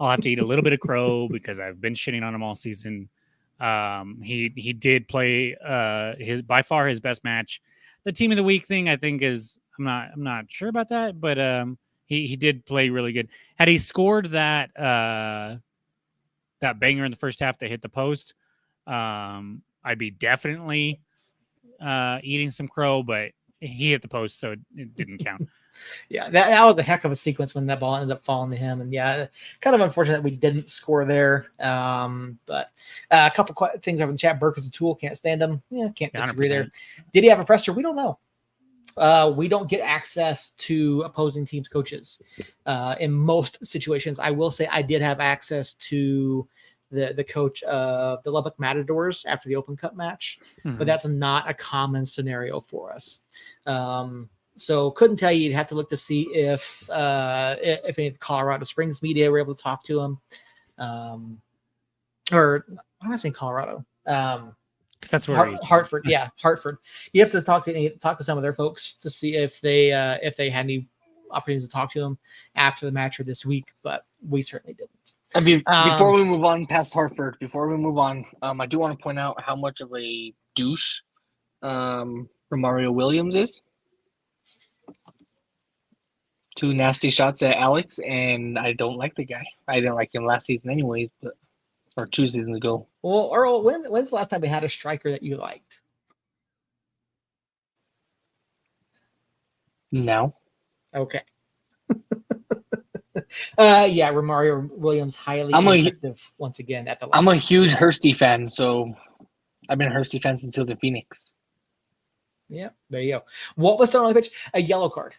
I'll have to eat a little bit of crow because I've been shitting on him all season. He did play his by far his best match. The team of the week thing, I think, is I'm not sure about that, but he did play really good. Had he scored that banger in the first half that hit the post, I'd be definitely eating some crow, but he hit the post, so it didn't count. Yeah, that was a heck of a sequence when that ball ended up falling to him, and yeah, kind of unfortunate that we didn't score there. But a couple things over in the chat. Burke is a tool, can't stand him. Yeah, can't disagree 100%. there. Did he have a presser? We don't know. We don't get access to opposing teams' coaches in most situations. I will say I did have access to the coach of the Lubbock Matadors after the Open Cup match, but that's not a common scenario for us. So couldn't tell you. You'd have to look to see if any of the Colorado Springs media were able to talk to him, or I'm not saying Colorado. Because that's where Hartford, yeah, Hartford. You have to talk to some of their folks to see if they had any opportunities to talk to them after the match or this week, but we certainly didn't. I mean, before we move on past Hartford, I do want to point out how much of a douche Romario Williams is. 2 nasty shots at Alex, and I don't like the guy. I didn't like him last season anyways, or 2 seasons ago. Well, Earl, when's the last time we had a striker that you liked? No. Okay. Yeah, Romario Williams, highly effective once again at the line. I'm a huge Hursty fan, so I've been a Hursty fan since he was in Phoenix. Yeah, there you go. What was thrown on the pitch? A yellow card.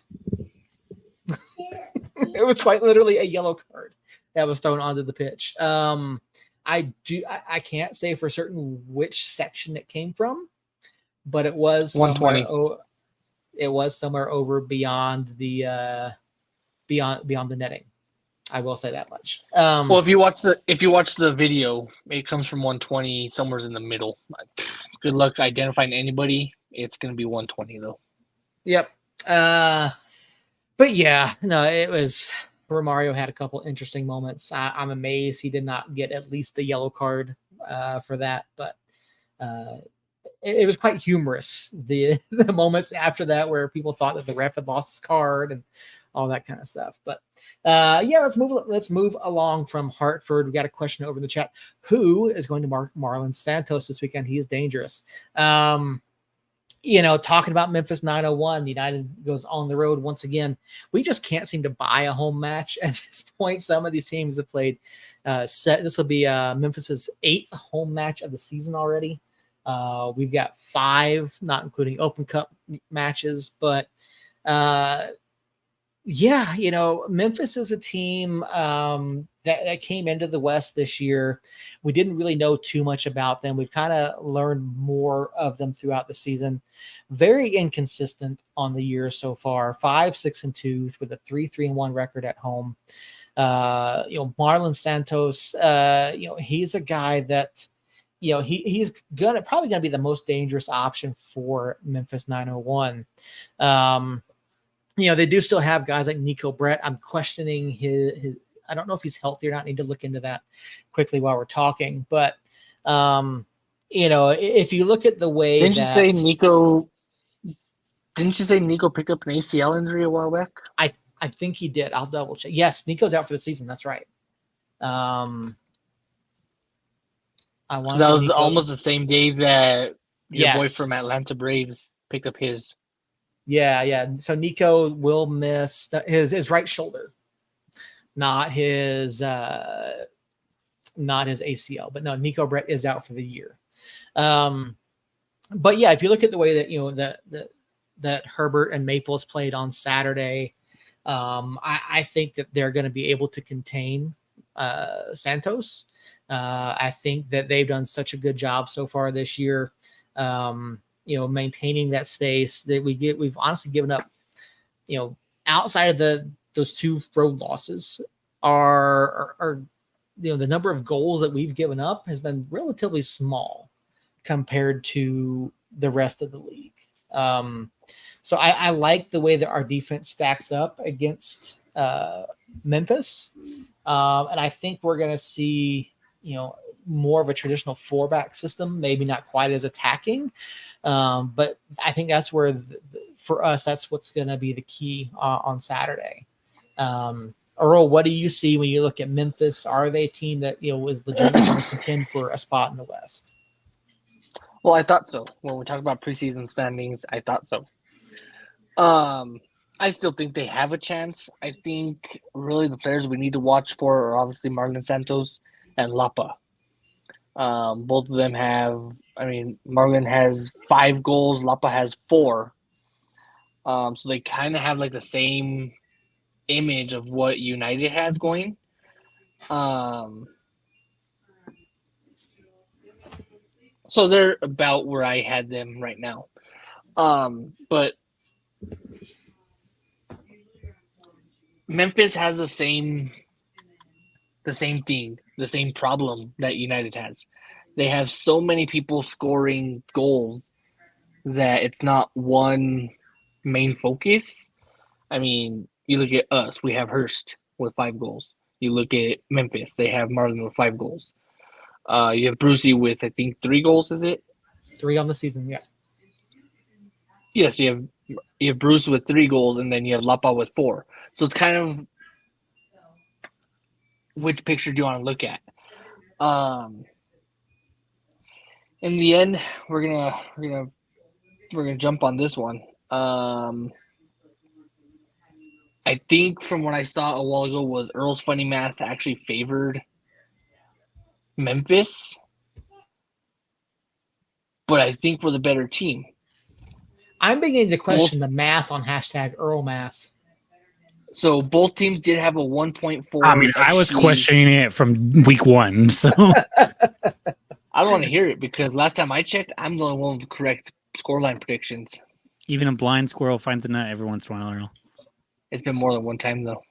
It was quite literally a yellow card that was thrown onto the pitch. I can't say for certain which section it came from, but it was 120. It was somewhere over beyond the beyond the netting. I will say that much. Well, if you watch the video, it comes from 120, somewhere in the middle. Good luck identifying anybody. It's going to be 120 though. Yep. But yeah, no, it was. Romario had a couple interesting moments. I'm amazed he did not get at least a yellow card for that, but it was quite humorous. The moments after that where people thought that the ref had lost his card and all that kind of stuff. But yeah, let's move along from Hartford. We got a question over in the chat. Who is going to mark Marlon Santos this weekend? He is dangerous. Talking about Memphis 901, United goes on the road once again. We just can't seem to buy a home match at this point. Some of these teams have played this will be Memphis's 8th home match of the season already. We've got 5, not including Open Cup matches, but yeah, Memphis is a team that came into the West this year. We didn't really know too much about them. We've kind of learned more of them throughout the season. Very inconsistent on the year so far. 5-6-2 with a 3-3-1 record at home. Marlon Santos, he's a guy that, he's probably gonna be the most dangerous option for Memphis 901. They do still have guys like Nico Brett. I'm questioning his I don't know if he's healthy or not. I need to look into that quickly while we're talking. But, if you look at the way Didn't you say Nico picked up an ACL injury a while back? I think he did. I'll double check. Yes, Nico's out for the season. That's right. That was almost the same day that your boy from Atlanta Braves picked up his. Yeah. So Nico will miss his right shoulder, not his ACL. But no, Nico Brett is out for the year. But yeah, if you look at the way that that Herbert and Maples played on Saturday, I think that they're going to be able to contain Santos. I think that they've done such a good job so far this year. Maintaining that space that we've honestly given up, outside of those 2 road losses are the number of goals that we've given up has been relatively small compared to the rest of the league. So I like the way that our defense stacks up against Memphis. And I think we're going to see, more of a traditional 4-back system, maybe not quite as attacking. But I think that's where, for us, that's what's going to be the key on Saturday. Earl, what do you see when you look at Memphis? Are they a team that, is legitimately going to contend for a spot in the West? Well, I thought so. When we talk about preseason standings, I thought so. I still think they have a chance. I think really the players we need to watch for are obviously Marlon Santos and Lapa. Both of them have. I mean, Marlon has 5 goals. Lapa has 4. So they kind of have like the same image of what United has going. So they're about where I had them right now. But Memphis has the same thing, the same problem that United has. They have so many people scoring goals that it's not one main focus. I mean, you look at us, we have Hurst with 5 goals. You look at Memphis, they have Marlon with 5 goals. You have Brucey with, I think, 3 goals, is it? 3 on the season, yeah. Yes, you have Bruce with 3 goals, and then you have Lapa with 4. So it's kind of which picture do you want to look at? In the end, we're gonna jump on this one. I think from what I saw a while ago was Earl's Funny Math actually favored Memphis, but I think we're the better team. I'm beginning to question the math on #EarlMath. So both teams did have a 1.4. I mean, I was questioning it from week 1, so I don't want to hear it because last time I checked, I'm the only one with the correct scoreline predictions. even a blind squirrel finds a nut every once in a while, Earl. It's been more than one time though.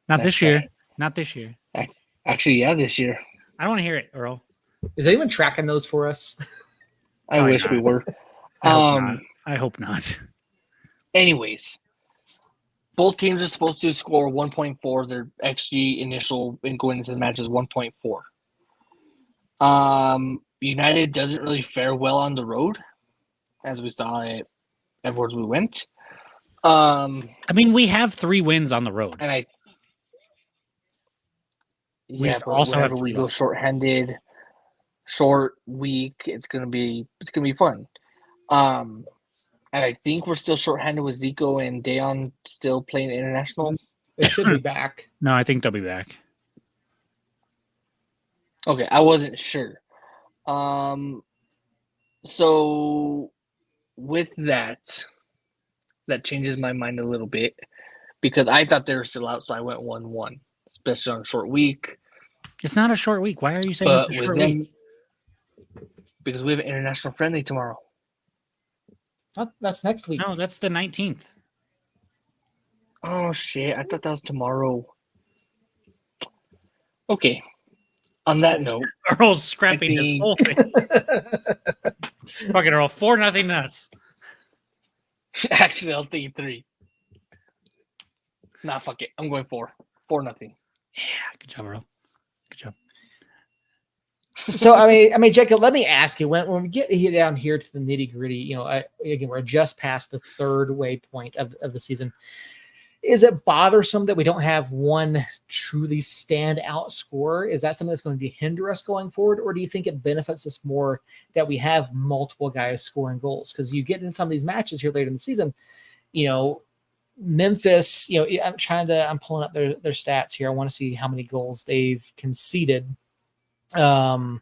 Not this year. Not this year. Actually, yeah, this year. I don't want to hear it, Earl. Is anyone tracking those for us? I wish we were. I hope not. Anyways, both teams are supposed to score 1.4. Their XG initial in going into the match is 1.4. United doesn't really fare well on the road, as we saw it everywhere we went. I mean, we have 3 wins on the road. And we also have 3 we go short-handed, short week. It's gonna be fun. And I think we're still short-handed with Zico and Deon still playing international. They should be back. No, I think they'll be back. Okay, I wasn't sure. So with that changes my mind a little bit because I thought they were still out, so I went 1-1, especially on a short week. It's not a short week. Why are you saying it's a short week? Because we have an international friendly tomorrow. That's next week. No, that's the 19th. Oh, shit. I thought that was tomorrow. Okay. On that note, Earl's scrapping his whole thing. Fucking Earl, 4-0 us. Actually, I'll take 3. Nah, fuck it. I'm going 4. 4-0. Yeah, good job, Earl. Good job. So I mean, Jacob, let me ask you: when we get down here to the nitty gritty, again, we're just past the 3rd waypoint of the season. Is it bothersome that we don't have one truly standout scorer? Is that something that's going to hinder us going forward, or do you think it benefits us more that we have multiple guys scoring goals? Because you get in some of these matches here later in the season, Memphis. I'm pulling up their stats here. I want to see how many goals they've conceded. They've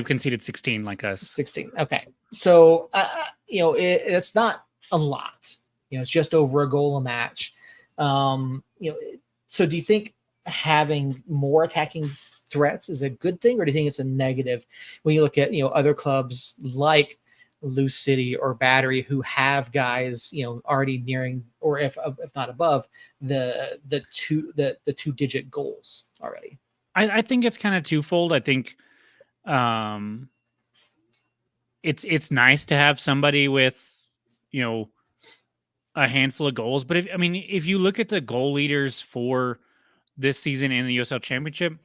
conceded 16 like us. 16. Okay. So, it's not a lot, it's just over a goal a match. So do you think having more attacking threats is a good thing, or do you think it's a negative when you look at, other clubs like Loose City or Battery who have guys, already nearing, or if not above the 2-digit goals already? I think it's kind of twofold. I think it's nice to have somebody with, a handful of goals. But if you look at the goal leaders for this season in the USL Championship,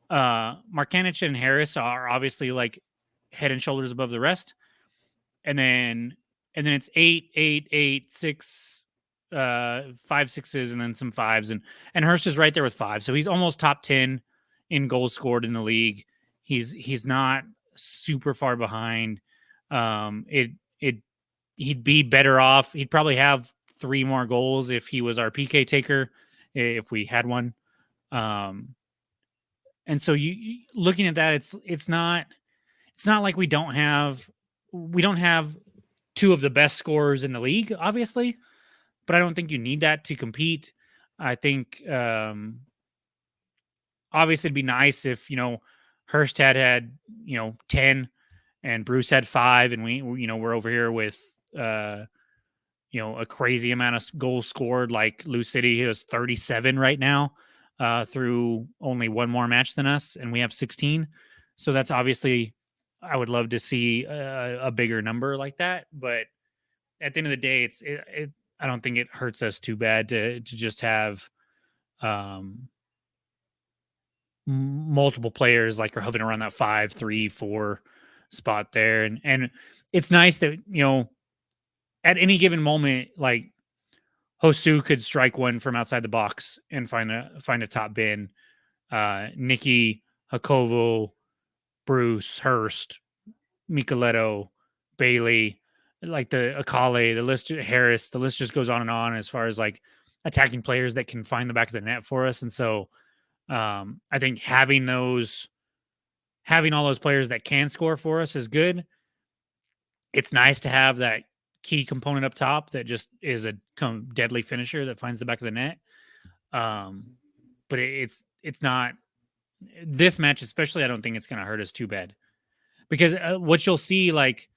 Markanich and Harris are obviously like head and shoulders above the rest. And then it's 8, 8, 8, 6, 5 6s, and then some 5s. And Hurst is right there with 5. So he's almost top 10 in goals scored in the league. He's not super far behind. It he'd be better off. He'd probably have 3 more goals if he was our PK taker, if we had one. And so you looking at that, it's not like we don't have 2 of the best scorers in the league, obviously, but I don't think you need that to compete. I think obviously it'd be nice if Hurst had 10 and Bruce had 5, and we're over here with a crazy amount of goals scored. Like Lou City has 37 right now through only one more match than us, and we have 16. So that's obviously, I would love to see a bigger number like that. But at the end of the day, I don't think it hurts us too bad to just have multiple players like are hovering around that 5, 3, 4 spot there. And it's nice that, at any given moment, like Hosu could strike one from outside the box and find a top bin. Nikki, Hakovo, Bruce, Hurst, Micheletto, Bailey, like the Akale, the list, Harris, the list just goes on and on as far as like attacking players that can find the back of the net for us. And so I think having all those players that can score for us is good. It's nice to have that key component up top that just is a deadly finisher that finds the back of the net. But it's not this match, especially. I don't think it's going to hurt us too bad, because what you'll see, like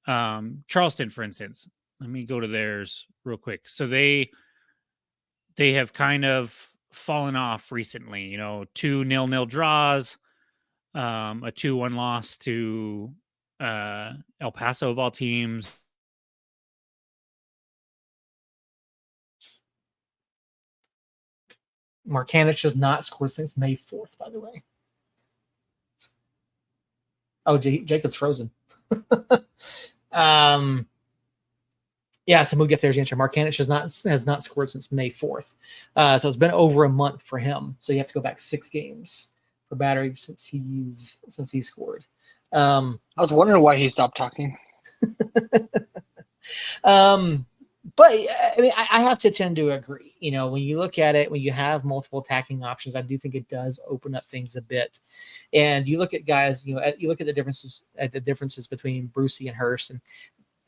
Charleston, for instance, let me go to theirs real quick. So they have kind of fallen off recently, 2 0-0 draws, a 2-1 loss to El Paso of all teams. Markanich has not scored since May 4th, by the way. Oh, Jacob's frozen. Yeah, so Mugi, if there's the answer. Markanich has not scored since May 4th. So it's been over a month for him. So you have to go back 6 games for Battery since he scored. I was wondering why he stopped talking. But I mean, I have to tend to agree. When you look at it, when you have multiple attacking options, I do think it does open up things a bit. And you look at guys, you look at the differences between Brucey and Hurst, and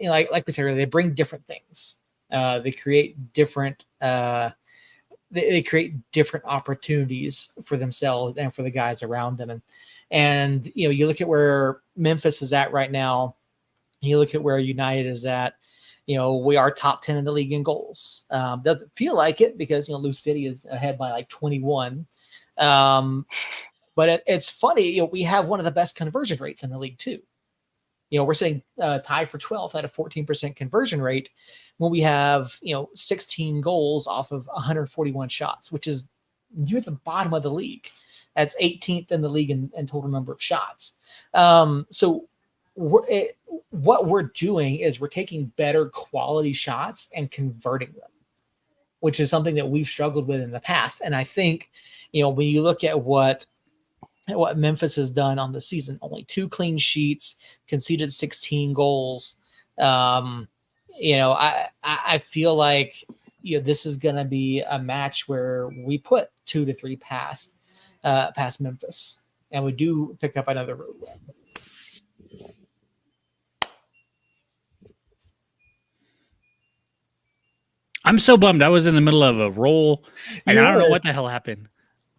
like we said earlier, they bring different things. They create different. They create different opportunities for themselves and for the guys around them. And you look at where Memphis is at right now. You look at where United is at. We are top 10 in the league in goals. Doesn't feel like it because, Lou City is ahead by like 21. But it's funny, we have one of the best conversion rates in the league too. We're sitting tied for 12th at a 14% conversion rate when we have, 16 goals off of 141 shots, which is near the bottom of the league. That's 18th in the league in total number of shots. So what we're doing is we're taking better quality shots and converting them, which is something that we've struggled with in the past. And I think, when you look at what Memphis has done on the season, only 2 clean sheets, conceded 16 goals. I feel like, this is going to be a match where we put 2 to 3 past Memphis, and we do pick up another road win. I'm so bummed. I was in the middle of a roll, and I don't know what the hell happened.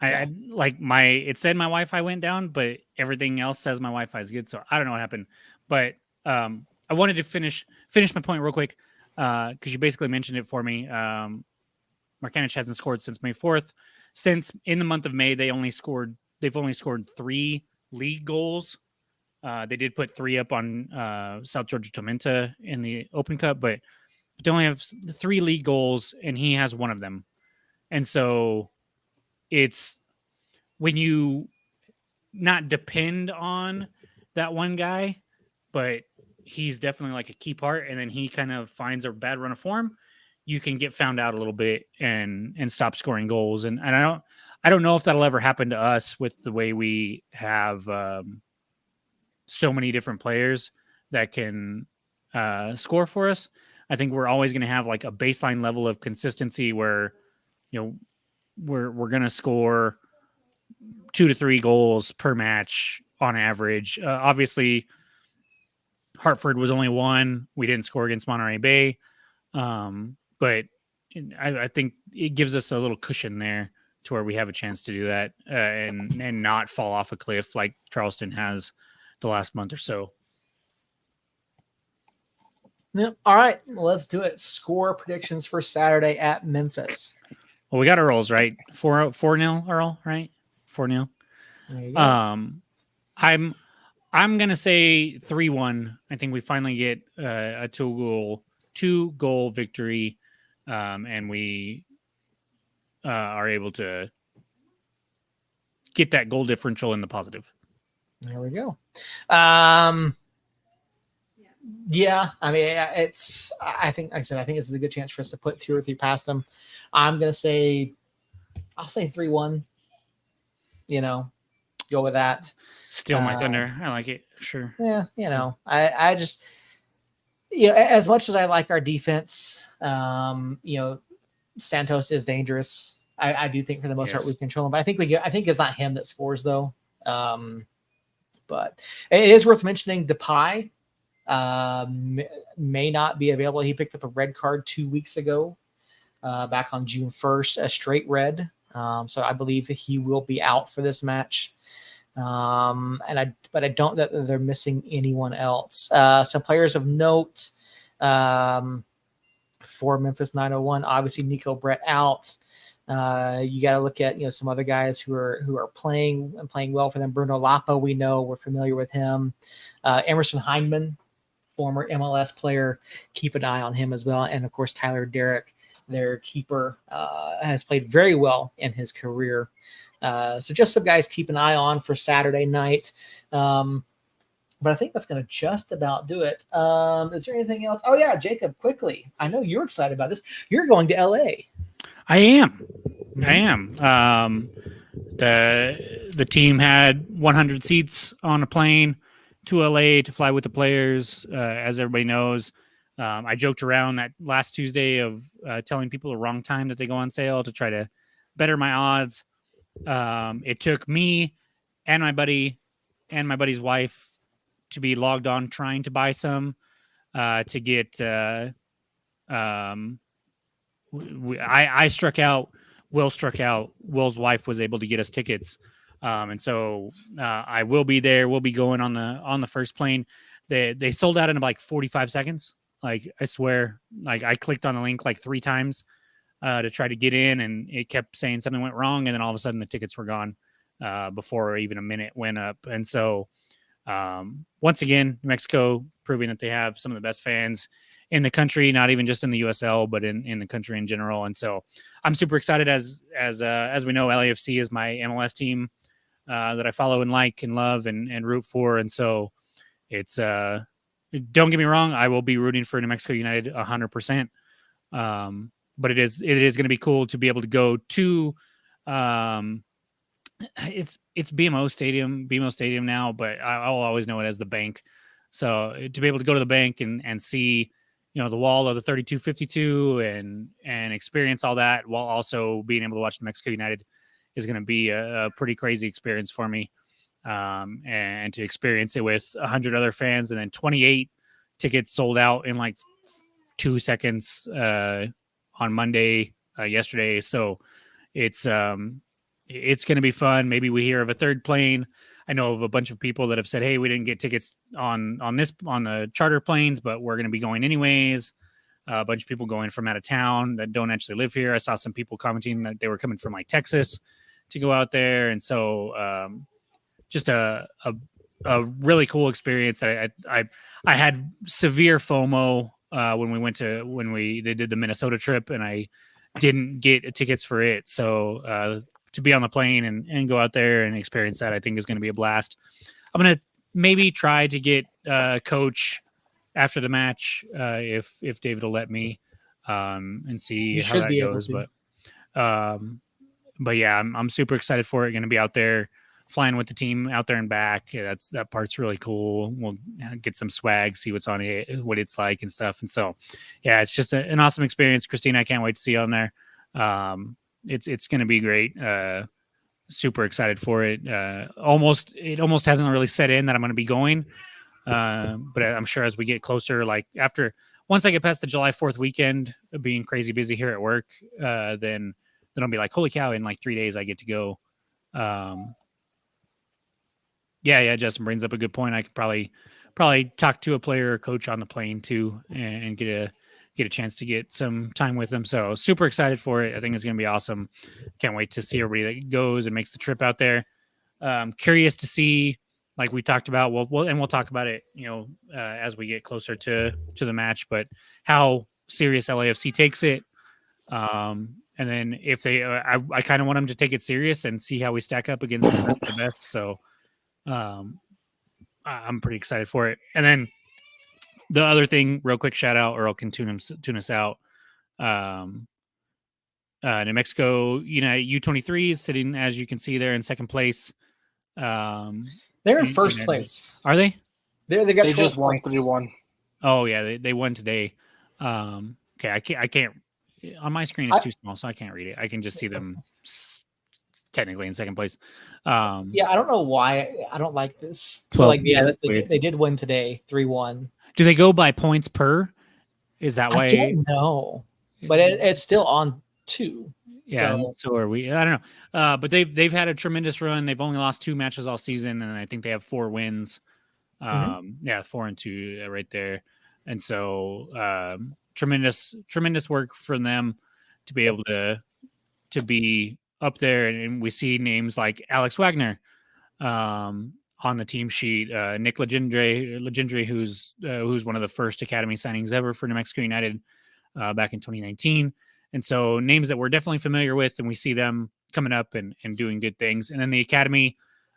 I like it said my Wi-Fi went down, but everything else says my Wi-Fi is good. So I don't know what happened, but I wanted to finish my point real quick because you basically mentioned it for me. Markanich hasn't scored since May 4th. Since in the month of May, they've only scored 3 league goals. They did put 3 up on South Georgia Tormenta in the Open Cup, but they only have 3 league goals, and he has 1 of them. And so it's when you not depend on that one guy, but he's definitely like a key part, and then he kind of finds a bad run of form, you can get found out a little bit and stop scoring goals. And I don't know if that'll ever happen to us with the way we have so many different players that can score for us. I think we're always going to have like a baseline level of consistency where, we're going to score 2 to 3 goals per match on average. Obviously, Hartford was only 1. We didn't score against Monterey Bay, but I think it gives us a little cushion there to where we have a chance to do that and not fall off a cliff like Charleston has the last month or so. Yep. All right, well, let's do it. Score predictions for Saturday at Memphis. Well, we got Earl's right. 4-0 Earl, right? 4-0. There you go. I'm gonna say 3-1. I think we finally get a 2-goal victory, and we are able to get that goal differential in the positive. There we go. Yeah, I mean, I think, like I said, I think this is a good chance for us to put 2 or 3 past them. I'll say 3-1. Go with that. Steal my thunder. I like it. Sure. Yeah, I just, as much as I like our defense, Santos is dangerous. I do think for the most part we control him, but I think it's not him that scores though. But it is worth mentioning Depay may not be available. He picked up a red card 2 weeks ago, back on June 1st, a straight red. So I believe he will be out for this match. But I don't that they're missing anyone else. Some players of note for Memphis 901, obviously Nico Brett out. You got to look at some other guys who are playing well for them. Bruno Lapa, we know, we're familiar with him. Emerson Heineman, former MLS player, keep an eye on him as well. And of course Tyler Derrick, their keeper, has played very well in his career. So just some guys keep an eye on for Saturday night. But I think that's going to just about do it. Is there anything else? Oh yeah, Jacob, quickly. I know you're excited about this. You're going to LA. I am. The team had 100 seats on a plane to LA to fly with the players. As everybody knows, I joked around that last Tuesday of telling people the wrong time that they go on sale to try to better my odds. It took me and my buddy and my buddy's wife to be logged on trying to buy some to get. I struck out. Will struck out. Will's wife was able to get us tickets, and so I will be there. We'll be going on the first plane. They sold out in like 45 seconds. Like I swear, like I clicked on the link like 3 times to try to get in, and it kept saying something went wrong, and then all of a sudden the tickets were gone before even a minute went up. And so once again, New Mexico proving that they have some of the best fans in the country, not even just in the USL, but in the country in general. And so I'm super excited. As we know, LAFC is my MLS team that I follow and like and love and root for. And so it's don't get me wrong, I will be rooting for New Mexico United 100%. But it is going to be cool to be able to go to it's BMO Stadium now, but I'll always know it as the Bank. So to be able to go to the Bank and see the wall of the 3252 and experience all that while also being able to watch New Mexico United is going to be a pretty crazy experience for me. And to experience it with 100 other fans and then 28 tickets sold out in like 2 seconds on Monday yesterday. So it's going to be fun. Maybe we hear of a third plane. I know of a bunch of people that have said, hey, we didn't get tickets on the charter planes, but we're going to be going anyways. A bunch of people going from out of town that don't actually live here. I saw some people commenting that they were coming from like Texas to go out there. And so just a really cool experience. I had severe FOMO when they did the Minnesota trip, and I didn't get tickets for it. So to be on the plane and go out there and experience that, I think is going to be a blast. I'm going to maybe try to get Coach after the match if David will let me and see how that goes. But yeah, I'm super excited for it. Going to be out there flying with the team out there and back. Yeah, that part's really cool. We'll get some swag, see what's on it, what it's like and stuff. And so, yeah, it's just an awesome experience. Christina, I can't wait to see you on there. It's going to be great. Super excited for it. It almost hasn't really set in that I'm going to be going. But I'm sure as we get closer, like once I get past the July 4th weekend, being crazy busy here at work, then I'll be like, holy cow, in like 3 days I get to go. Yeah, Justin brings up a good point. I could probably talk to a player or coach on the plane too, and get a chance to get some time with them. So super excited for it. I think it's going to be awesome. Can't wait to see everybody that goes and makes the trip out there. Curious to see, like we talked about, we'll talk about it, as we get closer to the match, but how serious LAFC takes it. And then if they, I kind of want them to take it serious and see how we stack up against the best of the best. So, I'm pretty excited for it. And then the other thing, real quick shout out, Earl can tune us out. New Mexico United U23 is sitting, as you can see there, in second place. They're in first place. Are they? They got They just won points. 3-1. Oh yeah, they won today. Okay, I can't on my screen it's too small, so I can't read it. I can just see them technically in second place. Yeah, I don't know why I don't like this. So Well, like, yeah, yeah, they did win today, 3-1. Do they go by points per? Is that why? I don't know, but it's still on 2. Yeah, so are we. I don't know. But they've had a tremendous run. They've only lost 2 matches all season, and I think they have 4 wins. Yeah, 4-2 right there. And so tremendous work for them to be able to be up there. And we see names like Alex Wagner on the team sheet, Nick Legendre, who's one of the first academy signings ever for New Mexico United back in 2019. And so names that we're definitely familiar with, and we see them coming up and doing good things. And then the academy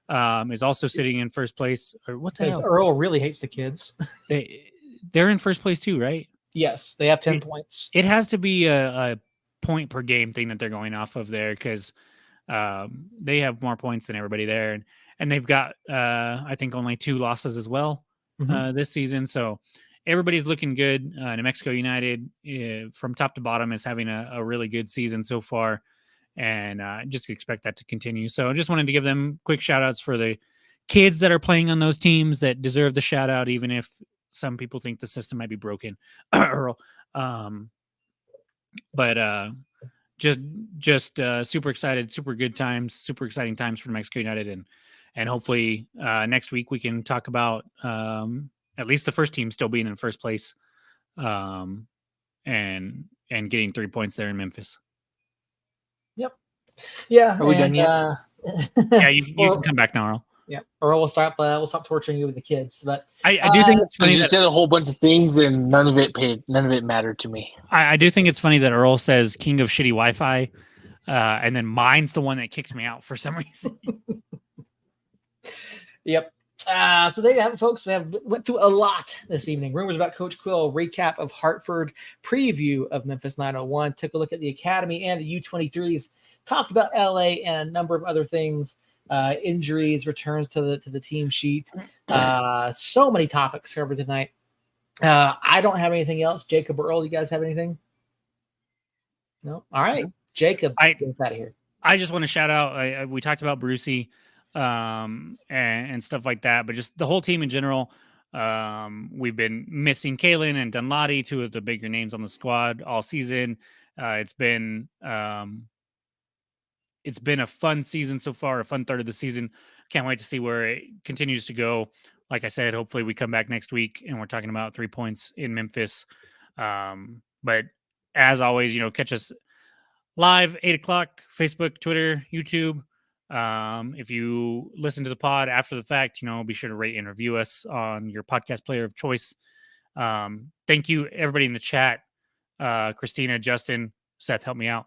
is also sitting in first place. Or what the hell? Earl really hates the kids. They're in first place too, right? Yes, they have 10 points. It has to be a point per game thing that they're going off of there, because they have more points than everybody there, and they've got I think only 2 losses as well this season. So everybody's looking good. New Mexico United, from top to bottom, is having a really good season so far, and just expect that to continue. So I just wanted to give them quick shout outs for the kids that are playing on those teams that deserve the shout out, even if some people think the system might be broken. Earl. But just super excited, super good times, super exciting times for New Mexico United, and hopefully next week we can talk about at least the first team still being in first place, and getting 3 points there in Memphis. Yep. Yeah. Are we done yet? Yeah, you can come back now, Earl. Yeah, Earl will stop torturing you with the kids. But I do think it's funny. You said a whole bunch of things, and none of it mattered to me. I do think it's funny that Earl says "King of Shitty Wi-Fi," and then mine's the one that kicked me out for some reason. Yep. So there you have it, folks. We went through a lot this evening. Rumors about Coach Quill, recap of Hartford, preview of Memphis 901, took a look at the academy and the U23s, talked about LA and a number of other things. Injuries, returns to the team sheet. So many topics covered tonight. I don't have anything else. Jacob or Earl, you guys have anything? No? All right. Jacob, get out of here. I just want to shout out, we talked about Brucey and stuff like that, but just the whole team in general. We've been missing Kalen and Dunladi, 2 of the bigger names on the squad all season. It's been a fun season so far, a fun third of the season. Can't wait to see where it continues to go. Like I said, hopefully we come back next week and we're talking about 3 points in Memphis. But as always, catch us live 8:00, Facebook, Twitter, YouTube. If you listen to the pod after the fact, be sure to rate and review us on your podcast player of choice. Thank you, everybody in the chat. Christina, Justin, Seth, help me out.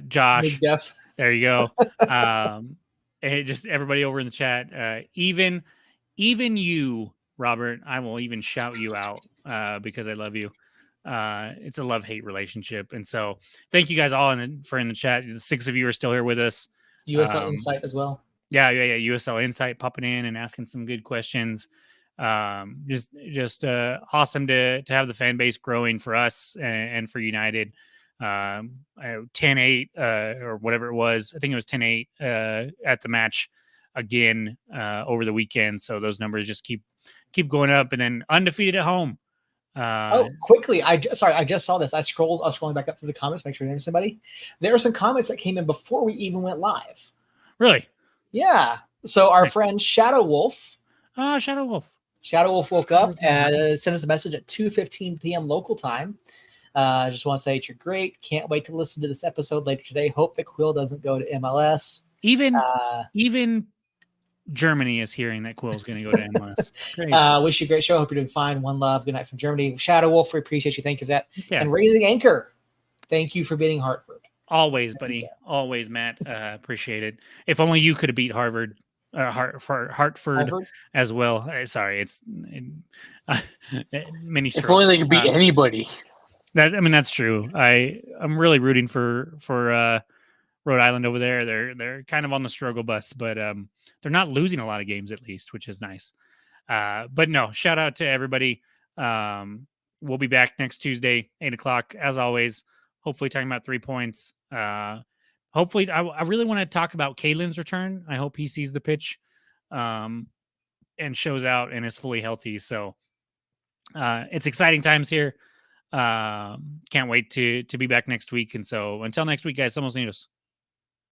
Josh, there you go. And just everybody over in the chat, even you, Robert, I will even shout you out because I love you. it's a love-hate relationship. And so thank you guys all in the chat. The 6 of you are still here with us. USL Insight as well. Yeah. USL Insight popping in and asking some good questions. Just awesome to have the fan base growing for us and for United. 10-8 or whatever it was. I think it was 10-8 at the match again over the weekend. So those numbers just keep going up, and then undefeated at home. Quickly, I just saw this. I was scrolling back up through the comments, make sure you didn't somebody. There were some comments that came in before we even went live. Really? Yeah. So our friend Shadow Wolf. Shadow Wolf woke up and sent us a message at 2:15 p.m. local time. I just want to say you're great. Can't wait to listen to this episode later today. Hope the Quill doesn't go to MLS. Even Germany is hearing that Quill's going to go to MLS. Wish you a great show. Hope you're doing fine. One love. Good night from Germany. Shadow Wolf, we appreciate you. Thank you for that. Yeah. And Raising Anchor, thank you for beating Hartford. Always, buddy. Always, Matt. Appreciate it. If only you could have beat Hartford as well. Sorry, it's mini. If only they could beat anybody. That's true. I'm really rooting for Rhode Island over there. They're kind of on the struggle bus, but they're not losing a lot of games at least, which is nice. But no, shout out to everybody. We'll be back next Tuesday, 8:00 as always. Hopefully talking about 3 points. Hopefully, I really want to talk about Kalen's return. I hope he sees the pitch and shows out and is fully healthy. So it's exciting times here. Can't wait to be back next week. And so until next week, guys, somos unidos.